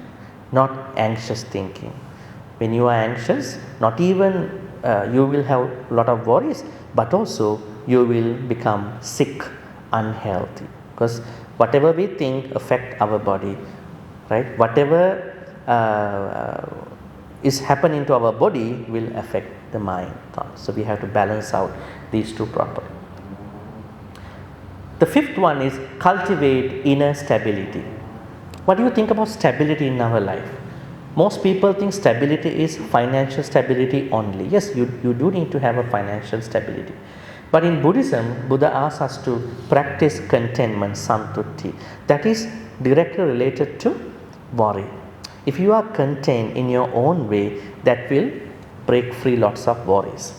not anxious thinking. When you are anxious, not even you will have a lot of worries, but also you will become sick, unhealthy, because whatever we think affect our body, right? Whatever is happening to our body will affect the mind thoughts. So we have to balance out these two properly. The fifth one is cultivate inner stability. What do you think about stability in our life? Most people think stability is financial stability only. Yes, you do need to have a financial stability. But in Buddhism, Buddha asks us to practice contentment, santutti. That is directly related to worry. If you are contained in your own way, that will break free lots of worries.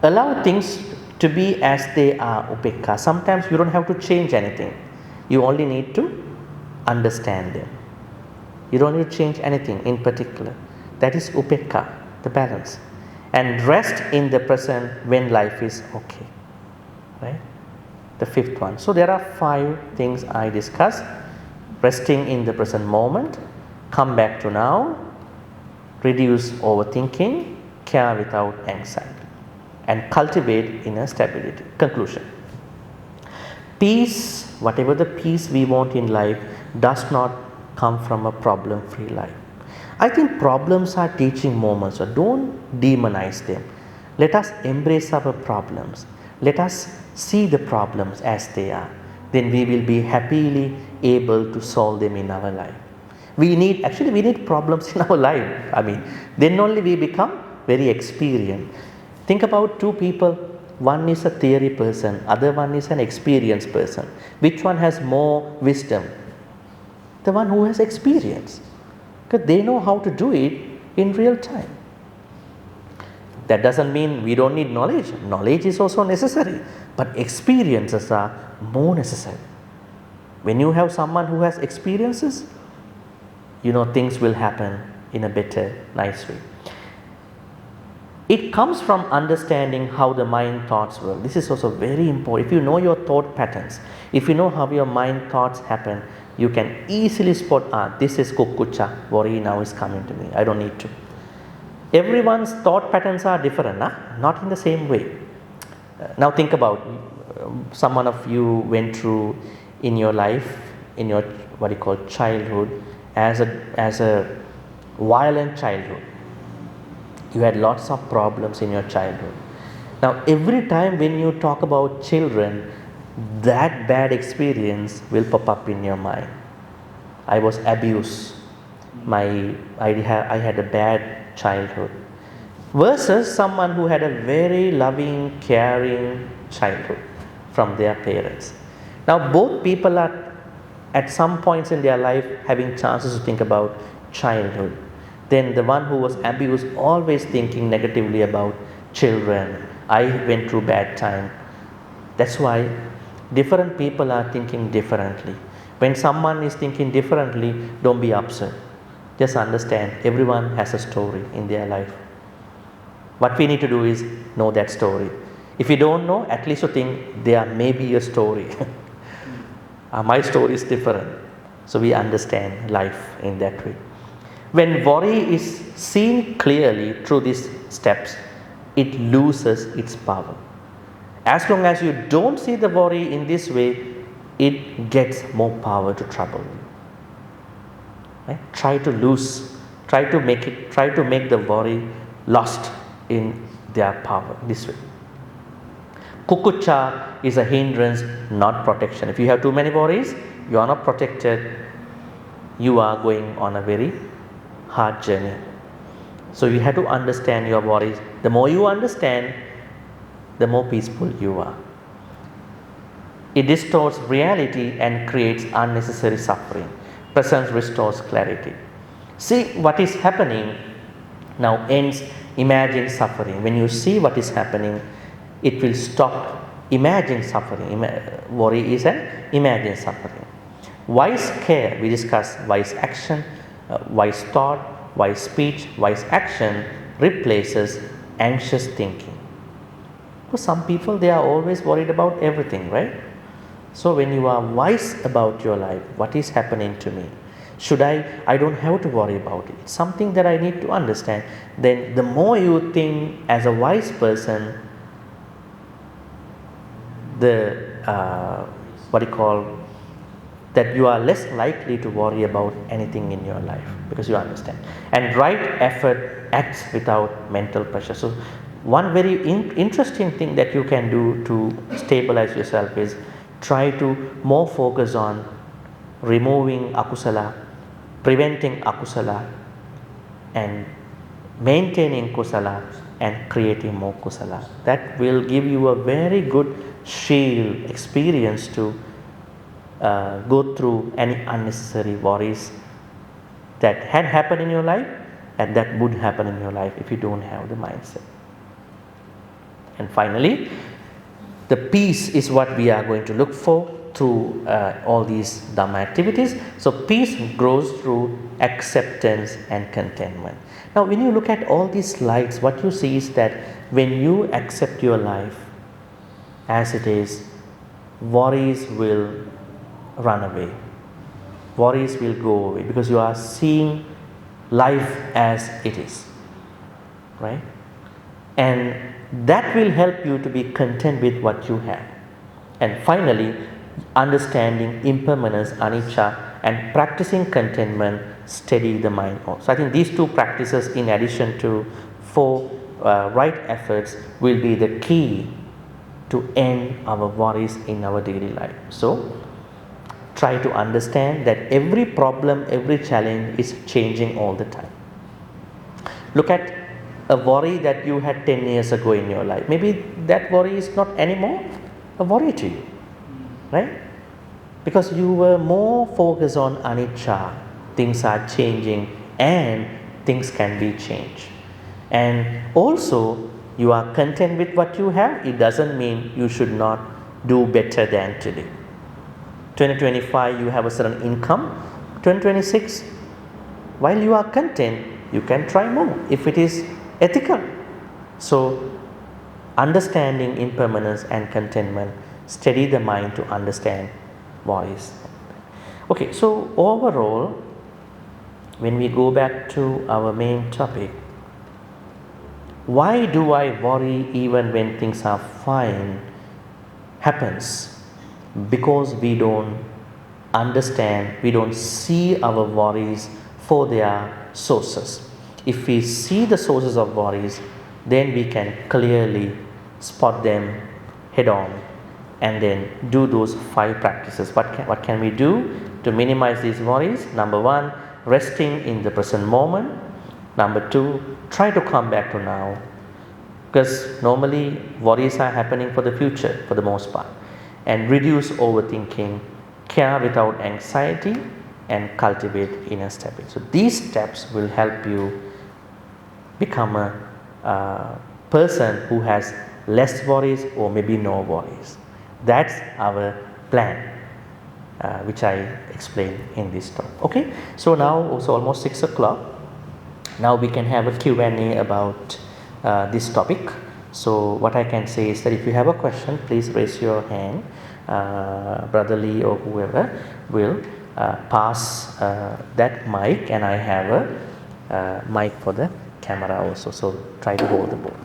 Allow things to be as they are, upekkha. Sometimes you don't have to change anything. You only need to understand them. You don't need to change anything in particular. That is upekkha, the balance. And rest in the present when life is okay. Right? The fifth one. So there are 5 things I discussed. Resting in the present moment, come back to now, reduce overthinking, care without anxiety, and cultivate inner stability. Conclusion. Peace, whatever the peace we want in life, does not come from a problem-free life. I think problems are teaching moments, so don't demonize them. Let us embrace our problems. Let us see the problems as they are. Then we will be happily able to solve them in our life. We need problems in our life. Then only we become very experienced. Think about 2 people. One is a theory person, other one is an experienced person. Which one has more wisdom? The one who has experience, because they know how to do it in real time. That doesn't mean we don't need knowledge. Knowledge is also necessary, but experiences are more necessary. When you have someone who has experiences, things will happen in a better, nice way. It comes from understanding how the mind thoughts work. This is also very important. If you know your thought patterns, if you know how your mind thoughts happen, you can easily spot, this is kukkucca, worry now is coming to me, I don't need to. Everyone's thought patterns are different, not in the same way. Now think about, someone of you went through in your life, in your childhood, as a violent childhood. You had lots of problems in your childhood. Now every time when you talk about children, that bad experience will pop up in your mind. I was abused. I had a bad childhood. Versus someone who had a very loving, caring childhood from their parents. Now both people are at some points in their life having chances to think about childhood. Then the one who was abused always thinking negatively about children. I went through bad time. That's why different people are thinking differently. When someone is thinking differently, don't be upset. Just understand everyone has a story in their life. What we need to do is know that story. If you don't know, at least you think there may be a story. My story is different. So we understand life in that way. When worry is seen clearly through these steps, it loses its power. As long as you don't see the worry in this way, it gets more power to trouble you. Right? Try to make the worry lost in their power this way. Kukkucca is a hindrance, not protection. If you have too many worries, you are not protected, you are going on a very hard journey. So you have to understand your worries. The more you understand, the more peaceful you are. It distorts reality and creates unnecessary suffering. Presence restores clarity. See what is happening now ends imagine suffering. When you see what is happening, it will stop imagine suffering. Worry is an imagine suffering. Wise care, we discuss wise action, wise thought, wise speech, wise action replaces anxious thinking. For some people, they are always worried about everything, right? So when you are wise about your life, what is happening to me? Should I don't have to worry about it. It's something that I need to understand. Then the more you think as a wise person, that you are less likely to worry about anything in your life because you understand. And right effort acts without mental pressure. So one very interesting thing that you can do to stabilize yourself is try to more focus on removing akusala, preventing akusala, and maintaining kusala and creating more kusala. That will give you a very good shield experience to go through any unnecessary worries that had happened in your life and that would happen in your life if you don't have the mindset. And finally, the peace is what we are going to look for through all these Dhamma activities. So peace grows through acceptance and contentment. Now when you look at all these slides, what you see is that when you accept your life as it is, worries will run away. Worries will go away because you are seeing life as it is, right? And that will help you to be content with what you have. And finally, understanding impermanence, anicca, and practicing contentment steady the mind also. So I think these two practices, in addition to 4 right efforts, will be the key to end our worries in our daily life. So try to understand that every problem, every challenge is changing all the time. Look at a worry that you had 10 years ago in your life. Maybe that worry is not anymore a worry to you, right? Because you were more focused on anicca, things are changing and things can be changed. And also you are content with what you have. It doesn't mean you should not do better than today. 2025 you have a certain income. 2026, while you are content, you can try more if it is ethical. So understanding impermanence and contentment steady the mind to understand voice. Okay, so overall, when we go back to our main topic, why do I worry even when things are fine? Happens because we don't understand, we don't see our worries for their sources. If we see the sources of worries, then we can clearly spot them head on and then do those 5 practices. What can we do to minimize these worries? Number 1, resting in the present moment. Number 2, try to come back to now, because normally worries are happening for the future for the most part. And reduce overthinking, care without anxiety, and cultivate inner stability. So these steps will help you become a person who has less worries or maybe no worries. That's our plan, which I explained in this talk. Okay, so now it's almost 6 o'clock. Now we can have a Q&A about this topic. So what I can say is that if you have a question, please raise your hand. Brother Lee or whoever will pass that mic, and I have a mic for the camera also. So try to hold the board.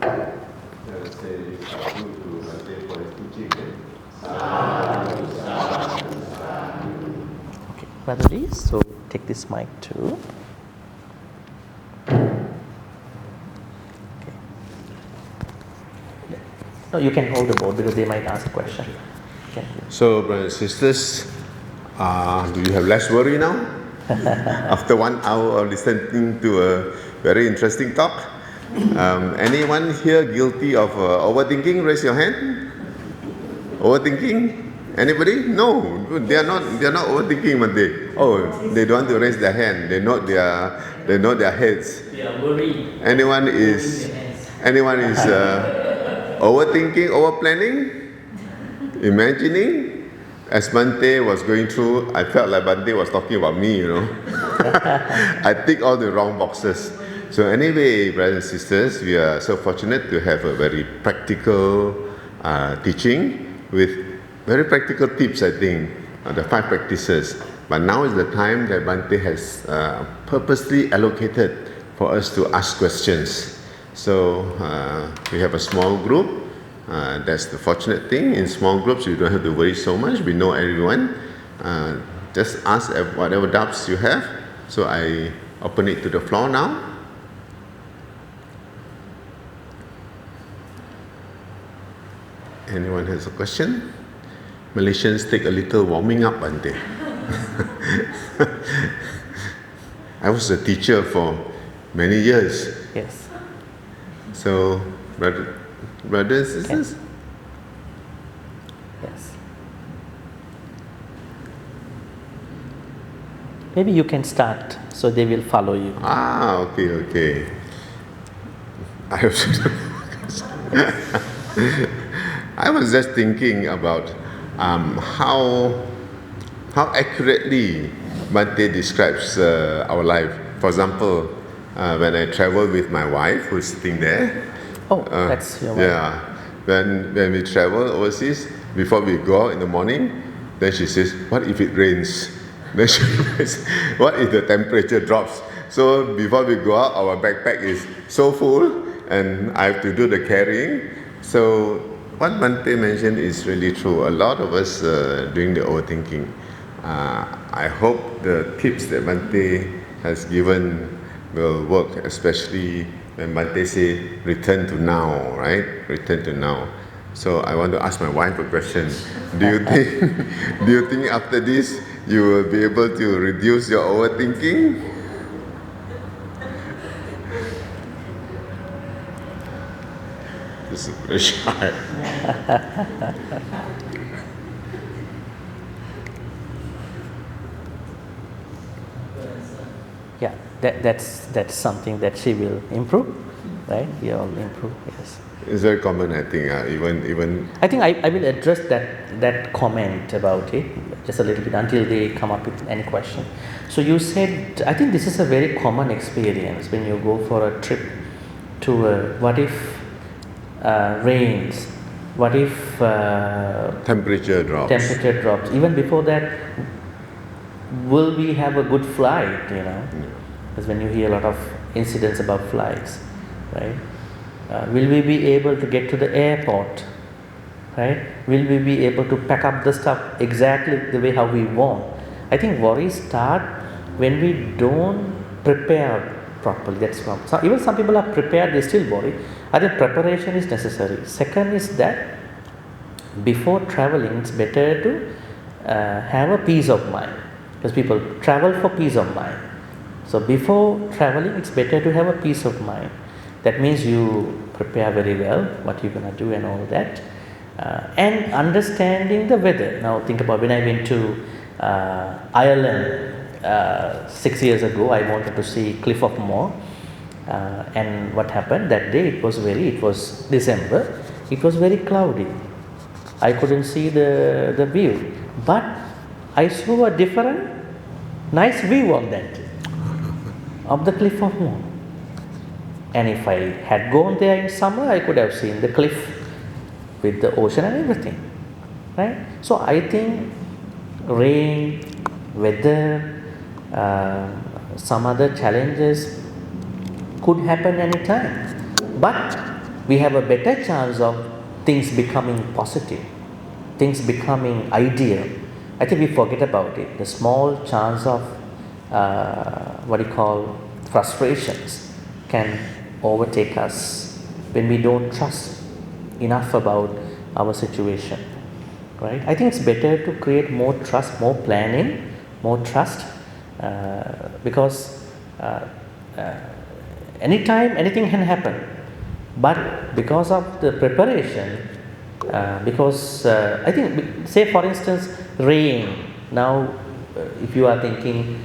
Okay, Brother Lee, so take this mic too. No, you can hold the board because they might ask a question. So, brothers and sisters, do you have less worry now? After 1 hour of listening to a very interesting talk. Anyone here guilty of overthinking? Raise your hand. Overthinking? Anybody? No, they are not overthinking, Bhante. Oh, they don't want to raise their hand. They nod their heads. They are worried. Anyone is overthinking, overplanning, imagining? As Bhante was going through, I felt like Bhante was talking about me, you know. I tick all the wrong boxes. So anyway, brothers and sisters, we are so fortunate to have a very practical teaching with very practical tips, I think, the 5 practices. But now is the time that Bhante has purposely allocated for us to ask questions. So we have a small group. That's the fortunate thing. In small groups, you don't have to worry so much. We know everyone. Just ask whatever doubts you have. So I open it to the floor now. Anyone has a question? Malaysians take a little warming up, Bhante. I was a teacher for many years. Yes. So, brothers and sisters? Yes. Maybe you can start, so they will follow you. Okay. I was just thinking about how accurately Bhante describes our life. For example, when I travel with my wife, who's sitting there. Oh, that's your wife. Yeah. When we travel overseas, before we go out in the morning, then she says, what if it rains? Then she says, what if the temperature drops? So before we go out, our backpack is so full and I have to do the carrying. So what Bhante mentioned is really true. A lot of us doing the overthinking. I hope the tips that Bhante has given will work, especially when Bhante say return to now, right? Return to now. So I want to ask my wife a question. Do you think after this you will be able to reduce your overthinking? This is very shy. Yeah, that's something that she will improve, right? We all improve. Yes. It's very common, I think. Even I think I will address that comment about it just a little bit until they come up with any question. So you said, I think this is a very common experience when you go for a trip to what if rains, what if temperature drops. Even before that, will we have a good flight, you know? Because when you hear a lot of incidents about flights, right? Will we be able to get to the airport, right? Will we be able to pack up the stuff exactly the way how we want? I think worries start when we don't prepare properly. That's wrong. So even some people are prepared, they still worry. I think preparation is necessary. Second is that before traveling, it's better to have a peace of mind, because people travel for peace of mind. So before traveling, it's better to have a peace of mind. That means you prepare very well what you're going to do and all that, and understanding the weather. Now think about when I went to Ireland 6 years ago. I wanted to see Cliff of Moher, and what happened that day? It was December. It was very cloudy. I couldn't see the view, but I saw a different nice view on that of the Cliff of Moher. And if I had gone there in summer, I could have seen the cliff with the ocean and everything, right? So I think rain, weather, some other challenges could happen anytime, but we have a better chance of things becoming positive, things becoming ideal. I think we forget about it. The small chance of frustrations can overtake us when we don't trust enough about our situation, right? I think it's better to create more trust, more planning, more trust, because anytime anything can happen, but because of the preparation, I think Say for instance, rain. Now, if you are thinking,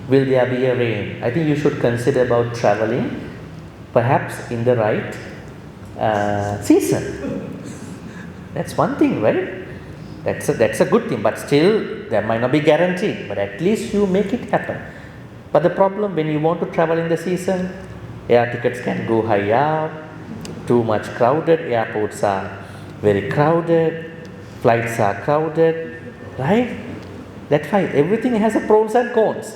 will there be a rain? I think you should consider about traveling, perhaps in the right season. That's one thing, right? That's a good thing, but still that might not be guaranteed, but at least you make it happen. But the problem when you want to travel in the season, air tickets can go high up, too much crowded, airports are very crowded, flights are crowded, right? That's why everything has a pros and cons.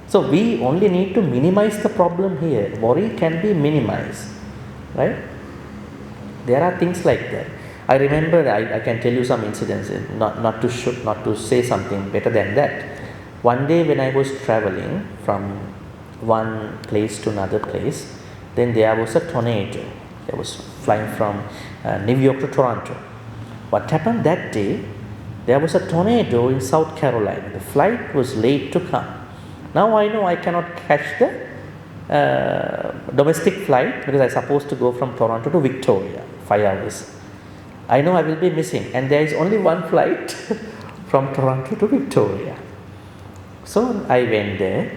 So we only need to minimize the problem here. Worry can be minimized, right? There are things like that. I remember, I can tell you some incidents, not to say something better than that. One day when I was traveling from one place to another place, then there was a tornado. I was flying from New York to Toronto. What happened that day? There was a tornado in South Carolina. The flight was late to come. Now I know I cannot catch the domestic flight because I'm supposed to go from Toronto to Victoria, 5 hours. I know I will be missing, and there is only one flight from Toronto to Victoria. So I went there.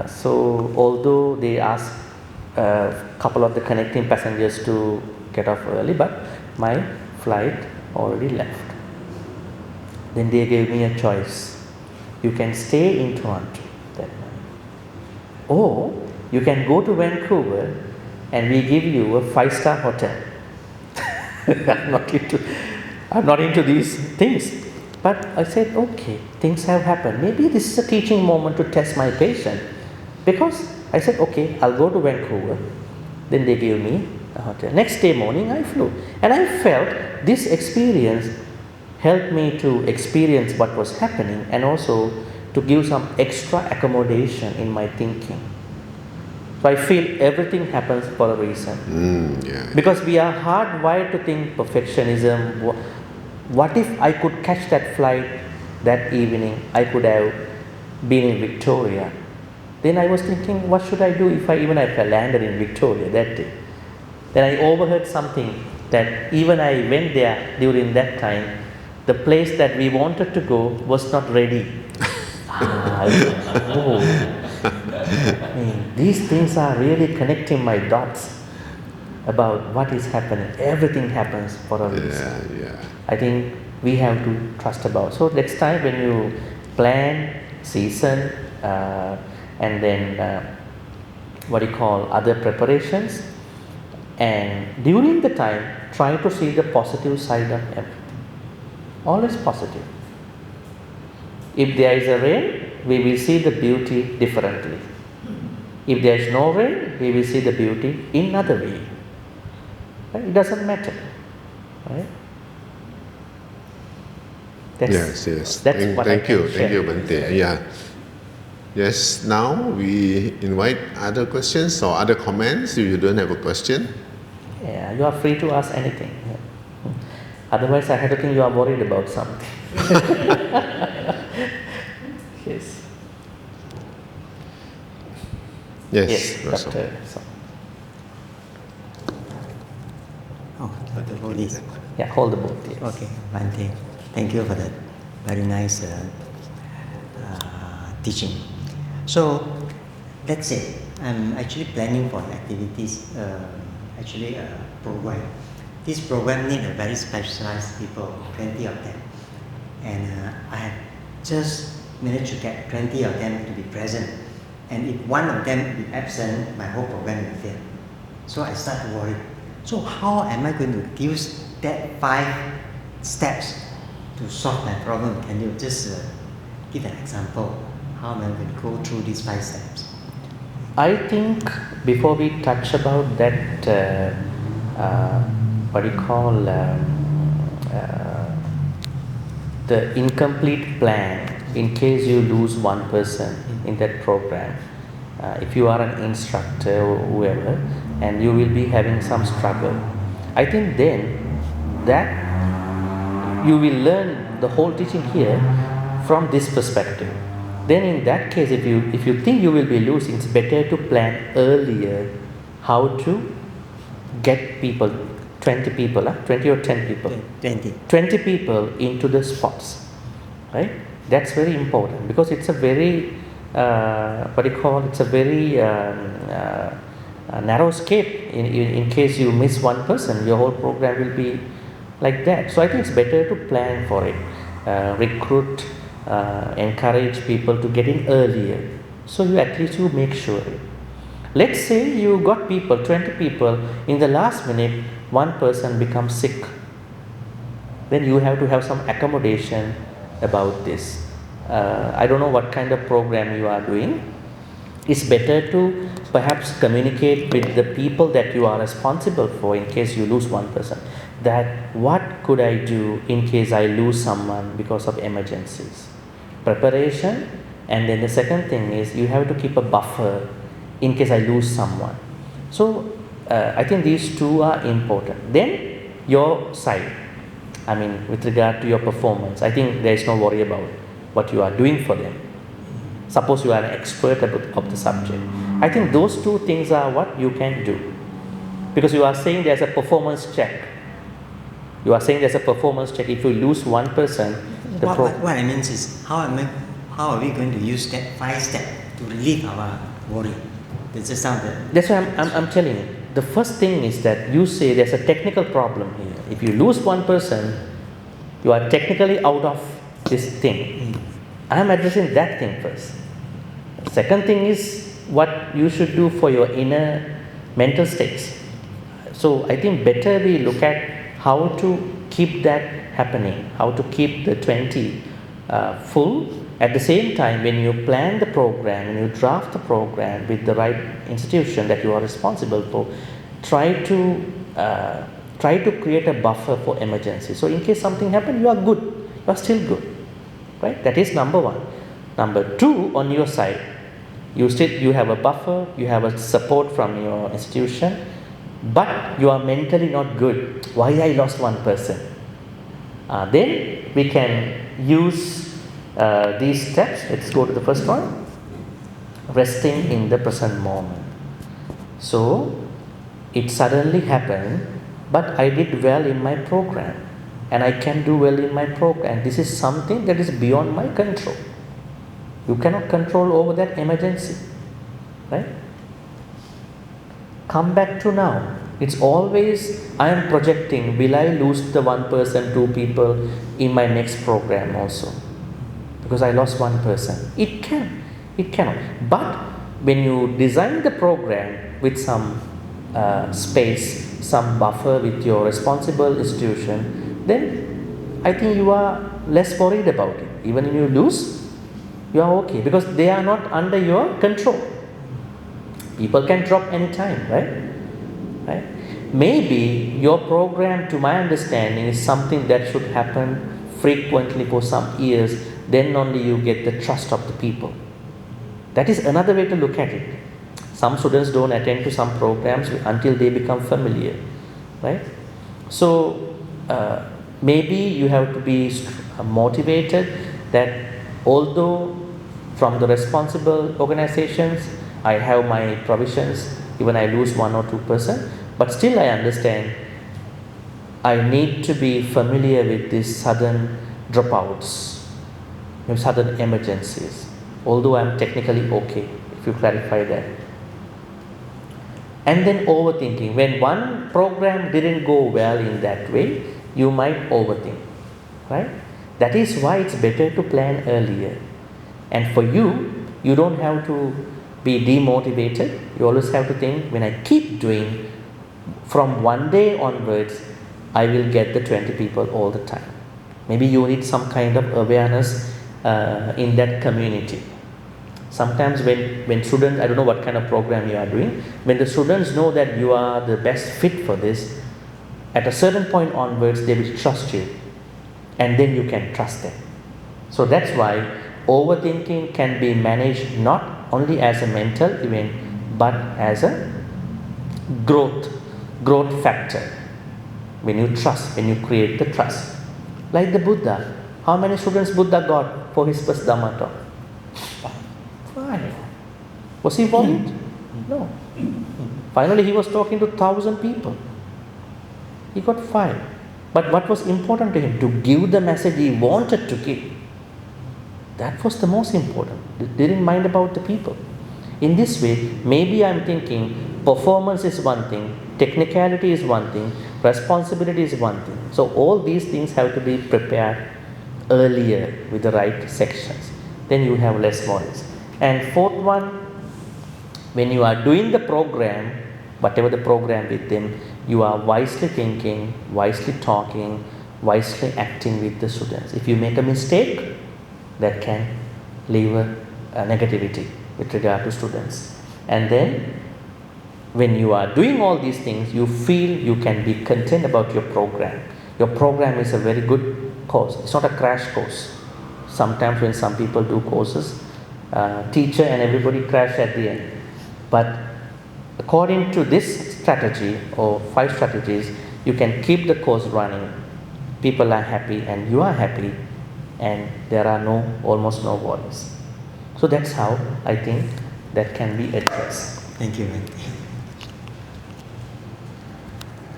So although they asked a couple of the connecting passengers to get off early, but my flight already left. Then they gave me a choice. You can stay in Toronto that night, or you can go to Vancouver and we give you a 5-star hotel. I'm not into these things. But I said, okay, things have happened. Maybe this is a teaching moment to test my patience. Because I said, okay, I'll go to Vancouver. Then they gave me a hotel. Next day morning, I flew. And I felt this experience helped me to experience what was happening and also to give some extra accommodation in my thinking. So I feel everything happens for a reason. Because we are hardwired to think perfectionism. What if I could catch that flight that evening? I could have been in Victoria. Then I was thinking, what should I do if I landed in Victoria that day? Then I overheard something that even I went there during that time, the place that we wanted to go was not ready. These things are really connecting my dots about what is happening. Everything happens for a reason. I think we have to trust about. So next time when you plan season and then other preparations, and during the time try to see the positive side of everything. Always positive. If there is a rain, we will see the beauty differently. If there is no rain, we will see the beauty in another way. Right? It doesn't matter. Right? Yes. Thank you, Bhante. Yeah. Yes, now we invite other questions or other comments. If you don't have a question. Yeah, you are free to ask anything. Otherwise, I had to think you are worried about something. Yes, Doctor. To hold this. Yeah, hold the boat. Yes. Okay, Bhante. Thank you for that very nice teaching. So, let's say I'm actually planning for activities, program. This program needs a very specialized people, 20 of them. And I have just managed to get 20 of them to be present. And if one of them be absent, my whole program will fail. So I start to worry. So how am I going to use that 5 steps to solve my problem? Can you just give an example? How am I going to go through these 5 steps? I think before we touch about that, the incomplete plan, in case you lose one person in that program, if you are an instructor or whoever, and you will be having some struggle, I think then that you will learn the whole teaching here from this perspective. Then in that case, if you think you will be losing, it's better to plan earlier how to get people 20 people, 20 or 10 people? 20. 20 people into the spots, right? That's very important because it's a very, it's a very narrow scape. In case you miss one person, your whole program will be like that. So I think it's better to plan for it, recruit, encourage people to get in earlier. So you at least you make sure. Let's say you got people, 20 people, in the last minute, one person becomes sick. Then you have to have some accommodation about this. I don't know what kind of program you are doing. It's better to perhaps communicate with the people that you are responsible for in case you lose one person. That what could I do in case I lose someone because of emergencies? Preparation, and then the second thing is you have to keep a buffer in case I lose someone. So I think these two are important. Then your side, I mean with regard to your performance, I think there is no worry about what you are doing for them. Suppose you are an expert of the subject. I think those two things are what you can do. Because you are saying there's a performance check. You are saying there's a performance check. If you lose one person, what I mean is, how are we going to use that 5 steps to relieve our worry? That's why I'm telling you. The first thing is that you say there's a technical problem here. If you lose one person, you are technically out of this thing. I am addressing that thing first. The second thing is what you should do for your inner mental states. So I think better we look at how to keep that happening, how to keep the 20 full. At the same time, when you plan the program, when you draft the program with the right institution that you are responsible for, try to create a buffer for emergency. So in case something happens, you are good, you are still good, right? That is number one. Number two, on your side, you have a buffer, you have a support from your institution, but you are mentally not good. Why I lost one person? Then we can use these steps. Let's go to the first one. Resting in the present moment. So it suddenly happened, but I did well in my program, and I can do well in my program. This is something that is beyond my control. You cannot control over that emergency, right? Come back to now. It's always, I am projecting, will I lose the one person, 2 people in my next program also? Because I lost one person. It cannot. But when you design the program with some space, some buffer with your responsible institution, then I think you are less worried about it. Even if you lose, you are okay because they are not under your control. People can drop anytime, right? Maybe your program, to my understanding, is something that should happen frequently for some years. Then only you get the trust of the people. That is another way to look at it. Some students don't attend to some programs until they become familiar, right? So maybe you have to be motivated that although from the responsible organizations I have my provisions, even I lose 1 or 2%, but still I understand I need to be familiar with these sudden dropouts, sudden emergencies, although I am technically okay, if you clarify that. And then overthinking. When one program didn't go well in that way, you might overthink, right? That is why it's better to plan earlier. And for you, you don't have to be demotivated. You always have to think, when I keep doing, from one day onwards, I will get the 20 people all the time. Maybe you need some kind of awareness in that community. Sometimes when students, I don't know what kind of program you are doing, when the students know that you are the best fit for this, at a certain point onwards, they will trust you. And then you can trust them. So that's why overthinking can be managed not only as a mental event, but as a growth factor. When you trust, when you create the trust. Like the Buddha. How many students Buddha got for his first Dhamma talk? 5. Was he worried? No. Finally he was talking to 1,000 people. He got 5. But what was important to him? To give the message he wanted to give. That was the most important. He didn't mind about the people. In this way, maybe I'm thinking performance is one thing, technicality is one thing, responsibility is one thing. So all these things have to be prepared earlier with the right sections. Then you have less worries. And fourth one, when you are doing the program, whatever the program with them, you are wisely thinking, wisely talking, wisely acting with the students. If you make a mistake, that can leave a negativity with regard to students. And then when you are doing all these things, you feel you can be content about your program. Your program is a very good course. It's not a crash course. Sometimes when some people do courses, teacher and everybody crash at the end. But according to this strategy or 5 strategies, you can keep the course running. People are happy and you are happy, and there are almost no worries. So that's how I think that can be addressed. Thank you, Bhante.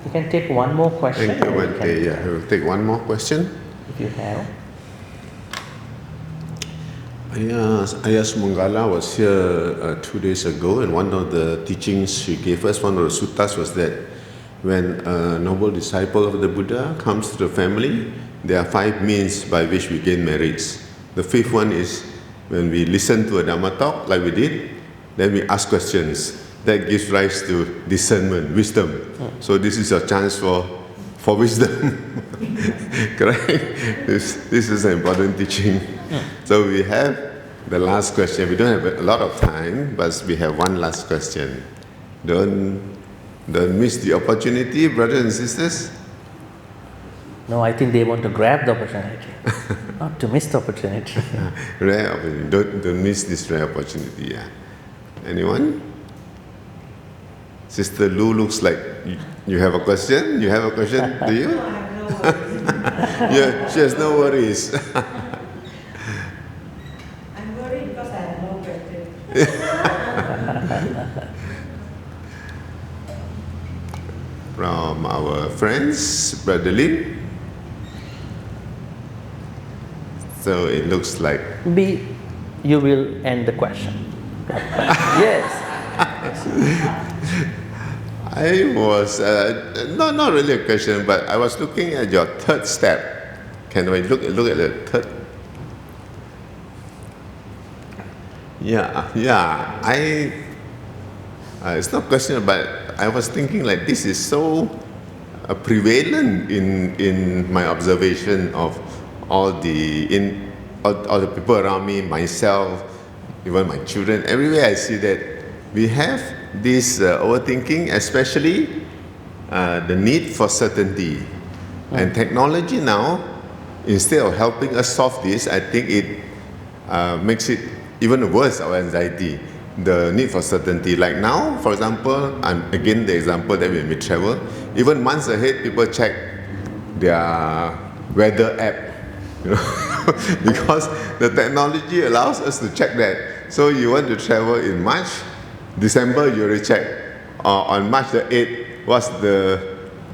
You can take one more question. Thank you, Bhante. Yeah, we'll take one more question. If you have. Ayas Mangala was here 2 days ago, and one of the teachings she gave us, one of the suttas, was that when a noble disciple of the Buddha comes to the family, there are 5 means by which we gain merits. The 5th one is when we listen to a Dhamma talk, like we did, then we ask questions. That gives rise to discernment, wisdom. So this is a chance for wisdom. Correct? This is an important teaching. So we have the last question. We don't have a lot of time, but we have one last question. Don't miss the opportunity, brothers and sisters. No, I think they want to grab the opportunity, not to miss the opportunity. Rare opportunity. Don't miss this rare opportunity. Yeah. Anyone? Sister Lu looks like you have a question. You have a question, do you? No, I have no worries. Yeah, she has no worries. I'm worried because I have no question. From our friends, Brother Lin. So it looks like B, you will end the question. Yes. I was not really a question, but I was looking at your 3rd step. Can we look at the 3rd? Yeah. It's not a question, but I was thinking like this is so prevalent in my observation of all the people around me, myself, even my children. Everywhere I see that we have this overthinking, especially the need for certainty. And technology now, instead of helping us solve this, I think it makes it even worse, our anxiety. The need for certainty. Like now, for example, again the example that when we travel, even months ahead, people check their weather app. Because the technology allows us to check that. So you want to travel in March, December, you already check. On March the 8th, what's the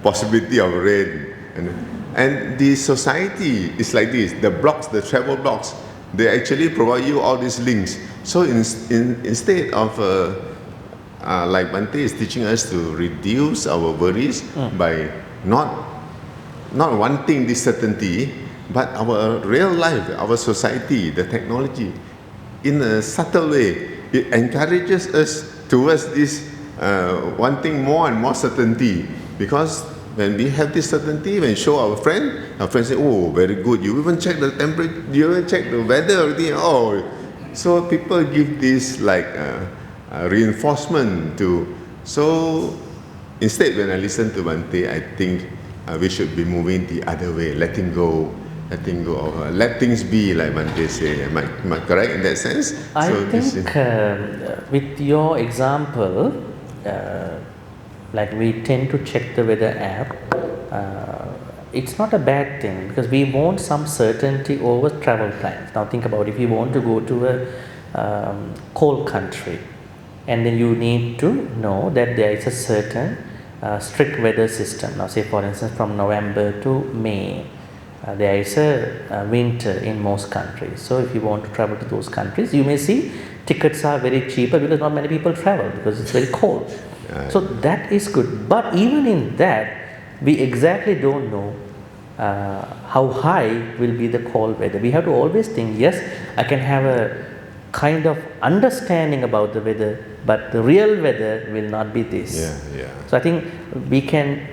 possibility of rain? And the society is like this. The blogs, the travel blogs, they actually provide you all these links. So instead of, like Bhante is teaching us to reduce our worries by not wanting this certainty, but our real life, our society, the technology, in a subtle way, it encourages us towards this wanting more and more certainty. Because when we have this certainty, when we show our friends say, oh, very good, you even check the temperature, you even check the weather, everything. Oh, so people give this like reinforcement to. So instead, when I listen to Bhante, I think we should be moving the other way, letting go of, let things be, like Bhante say. Am I correct in that sense? I think with your example, like we tend to check the weather app, it's not a bad thing because we want some certainty over travel plans. Now think about if you want to go to a cold country and then you need to know that there is a certain strict weather system. Now, say for instance, from November to May, there is a winter in most countries. So, if you want to travel to those countries, you may see tickets are very cheaper because not many people travel because it's very cold. So, that is good. But even in that, we exactly don't know how high will be the cold weather. We have to always think, yes, I can have a kind of understanding about the weather, but the real weather will not be this. So, I think we can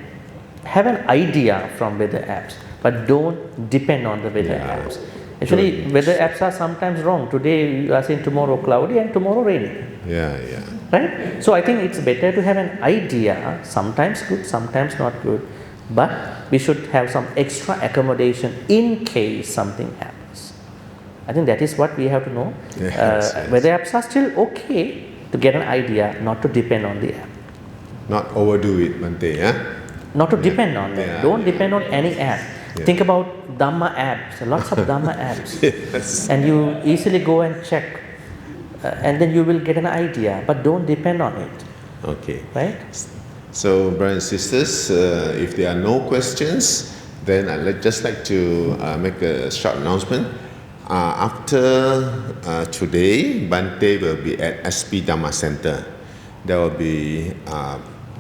have an idea from weather apps, but don't depend on the weather apps. Actually, weather apps are sometimes wrong. Today you are saying tomorrow cloudy and tomorrow rainy. Right? So I think it's better to have an idea, sometimes good, sometimes not good, but we should have some extra accommodation in case something happens. I think that is what we have to know. Weather apps are still okay to get an idea, not to depend on the app. Not overdo it, Bhante, Not to depend on them. Don't depend on any app. Think about Dhamma apps, lots of Dhamma apps. And you easily go and check and then you will get an idea, but don't depend on it. Okay. Right? So, brothers and sisters, if there are no questions, then I'd just like to make a short announcement. After today, Bhante will be at SP Dhamma Center. There will be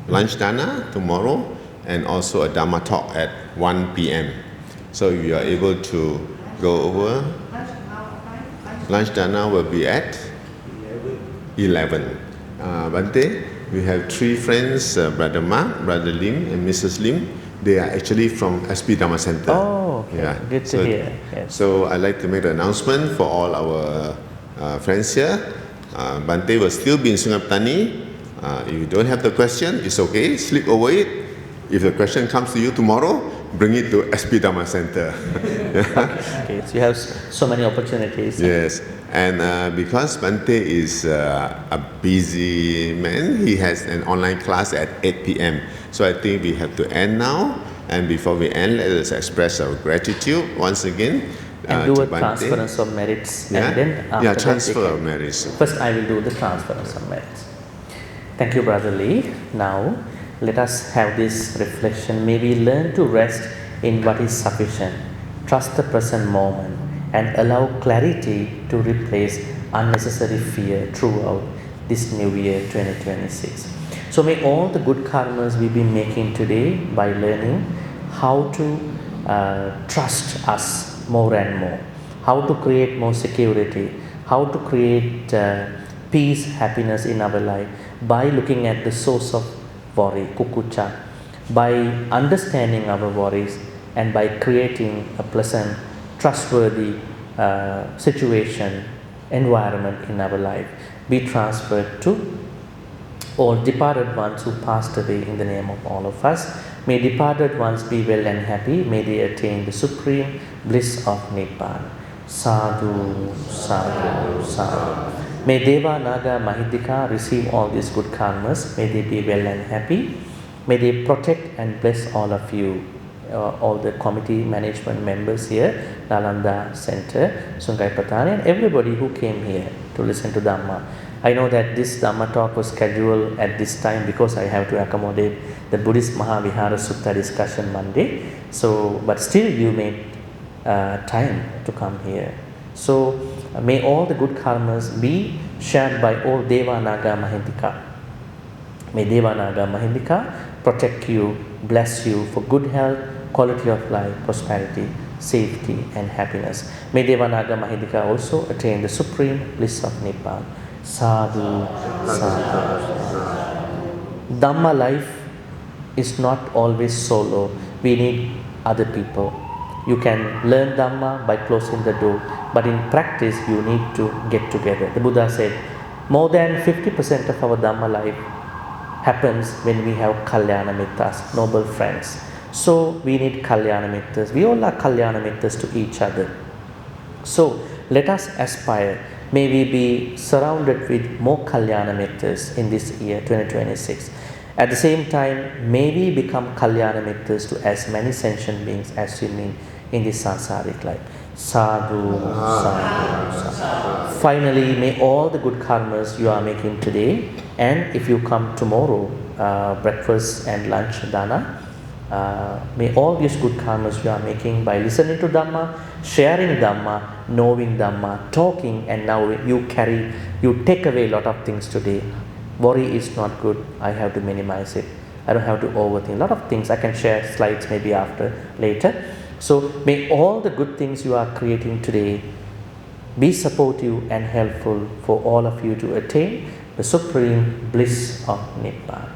lunch dana tomorrow and also a Dhamma talk at 1 p.m. So if you are able to go over, lunch dana will be at 11. Bhante, we have 3 friends, Brother Mark, Brother Lim and Mrs. Lim. They are actually from SP Dhamma Center. Oh, okay. Good to hear. Yes. So I'd like to make the announcement for all our friends here. Bhante will still be in Sungai Petani. If you don't have the question, it's okay, sleep over it. If the question comes to you tomorrow, bring it to SP Dhamma Center. Okay, so you have so many opportunities. Yes, and because Bhante is a busy man, he has an online class at 8 p.m. So I think we have to end now. And before we end, let us express our gratitude once again. And do a Bhante. transference of merits. And then after transfer of merits. First, I will do the transference of merits. Thank you, Brother Lee. Now, let us have this reflection. May we learn to rest in what is sufficient, trust the present moment, and allow clarity to replace unnecessary fear throughout this new year 2026. So may all the good karmas we've been making today by learning how to trust us more and more, how to create more security, how to create peace, happiness in our life by looking at the source of worry, kukkucca, by understanding our worries and by creating a pleasant, trustworthy situation, environment in our life, be transferred to all departed ones who passed away in the name of all of us. May departed ones be well and happy. May they attain the supreme bliss of Nibbana. Sadhu, sadhu, sadhu. May Deva, Naga, Mahindika receive all these good karmas. May they be well and happy. May they protect and bless all of you, all the committee management members here, Nalanda Center, Sungai Petani, and everybody who came here to listen to Dhamma. I know that this Dhamma talk was scheduled at this time because I have to accommodate the Buddhist Mahavihara Sutta discussion Monday. So, but still you made time to come here. So, may all the good karmas be shared by all Deva, Naga, Mahindika. May Deva, Naga, Mahindika protect you, bless you for good health, quality of life, prosperity, safety and happiness. May Deva, Naga, Mahindika also attain the supreme bliss of Nibbana. Sadhu, sadhu. Dhamma life is not always solo. We need other people. You can learn Dhamma by closing the door, but in practice you need to get together. The Buddha said, more than 50% of our Dhamma life happens when we have Kalyana Mittas, noble friends. So we need Kalyana Mittas. We all are Kalyana Mittas to each other. So let us aspire. May we be surrounded with more Kalyana Mittas in this year 2026. At the same time, may we become Kalyana Mittas to as many sentient beings as we meet in this sansaric life. Sadhu, sadhu, sadhu. Finally, may all the good karmas you are making today And if you come tomorrow, breakfast and lunch dana, may all these good karmas you are making by listening to Dhamma, sharing Dhamma, knowing Dhamma, talking, and now you take away a lot of things today. Worry is not good, I have to minimize it. I don't have to overthink. A lot of things I can share slides maybe later. So may all the good things you are creating today be supportive and helpful for all of you to attain the supreme bliss of Nibbana.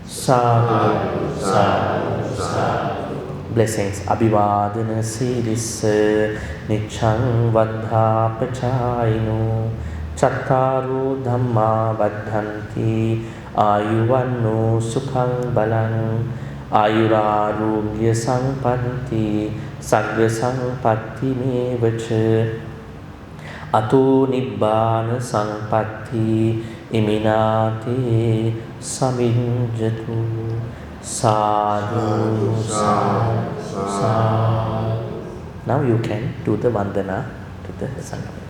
Sadhu, sadhu, sadhu. Blessings. Abhivadana siddhissa niccang vaddha pachayino chattaru dhamma vaddhanti ayuvanno sukhang balang ayurarogya sampanti sagga sampatti mevacha ato nibbana sampatti iminati saminjatu. Sadhu, sadhu, sadhu. Now you can do the vandana to the Sangha.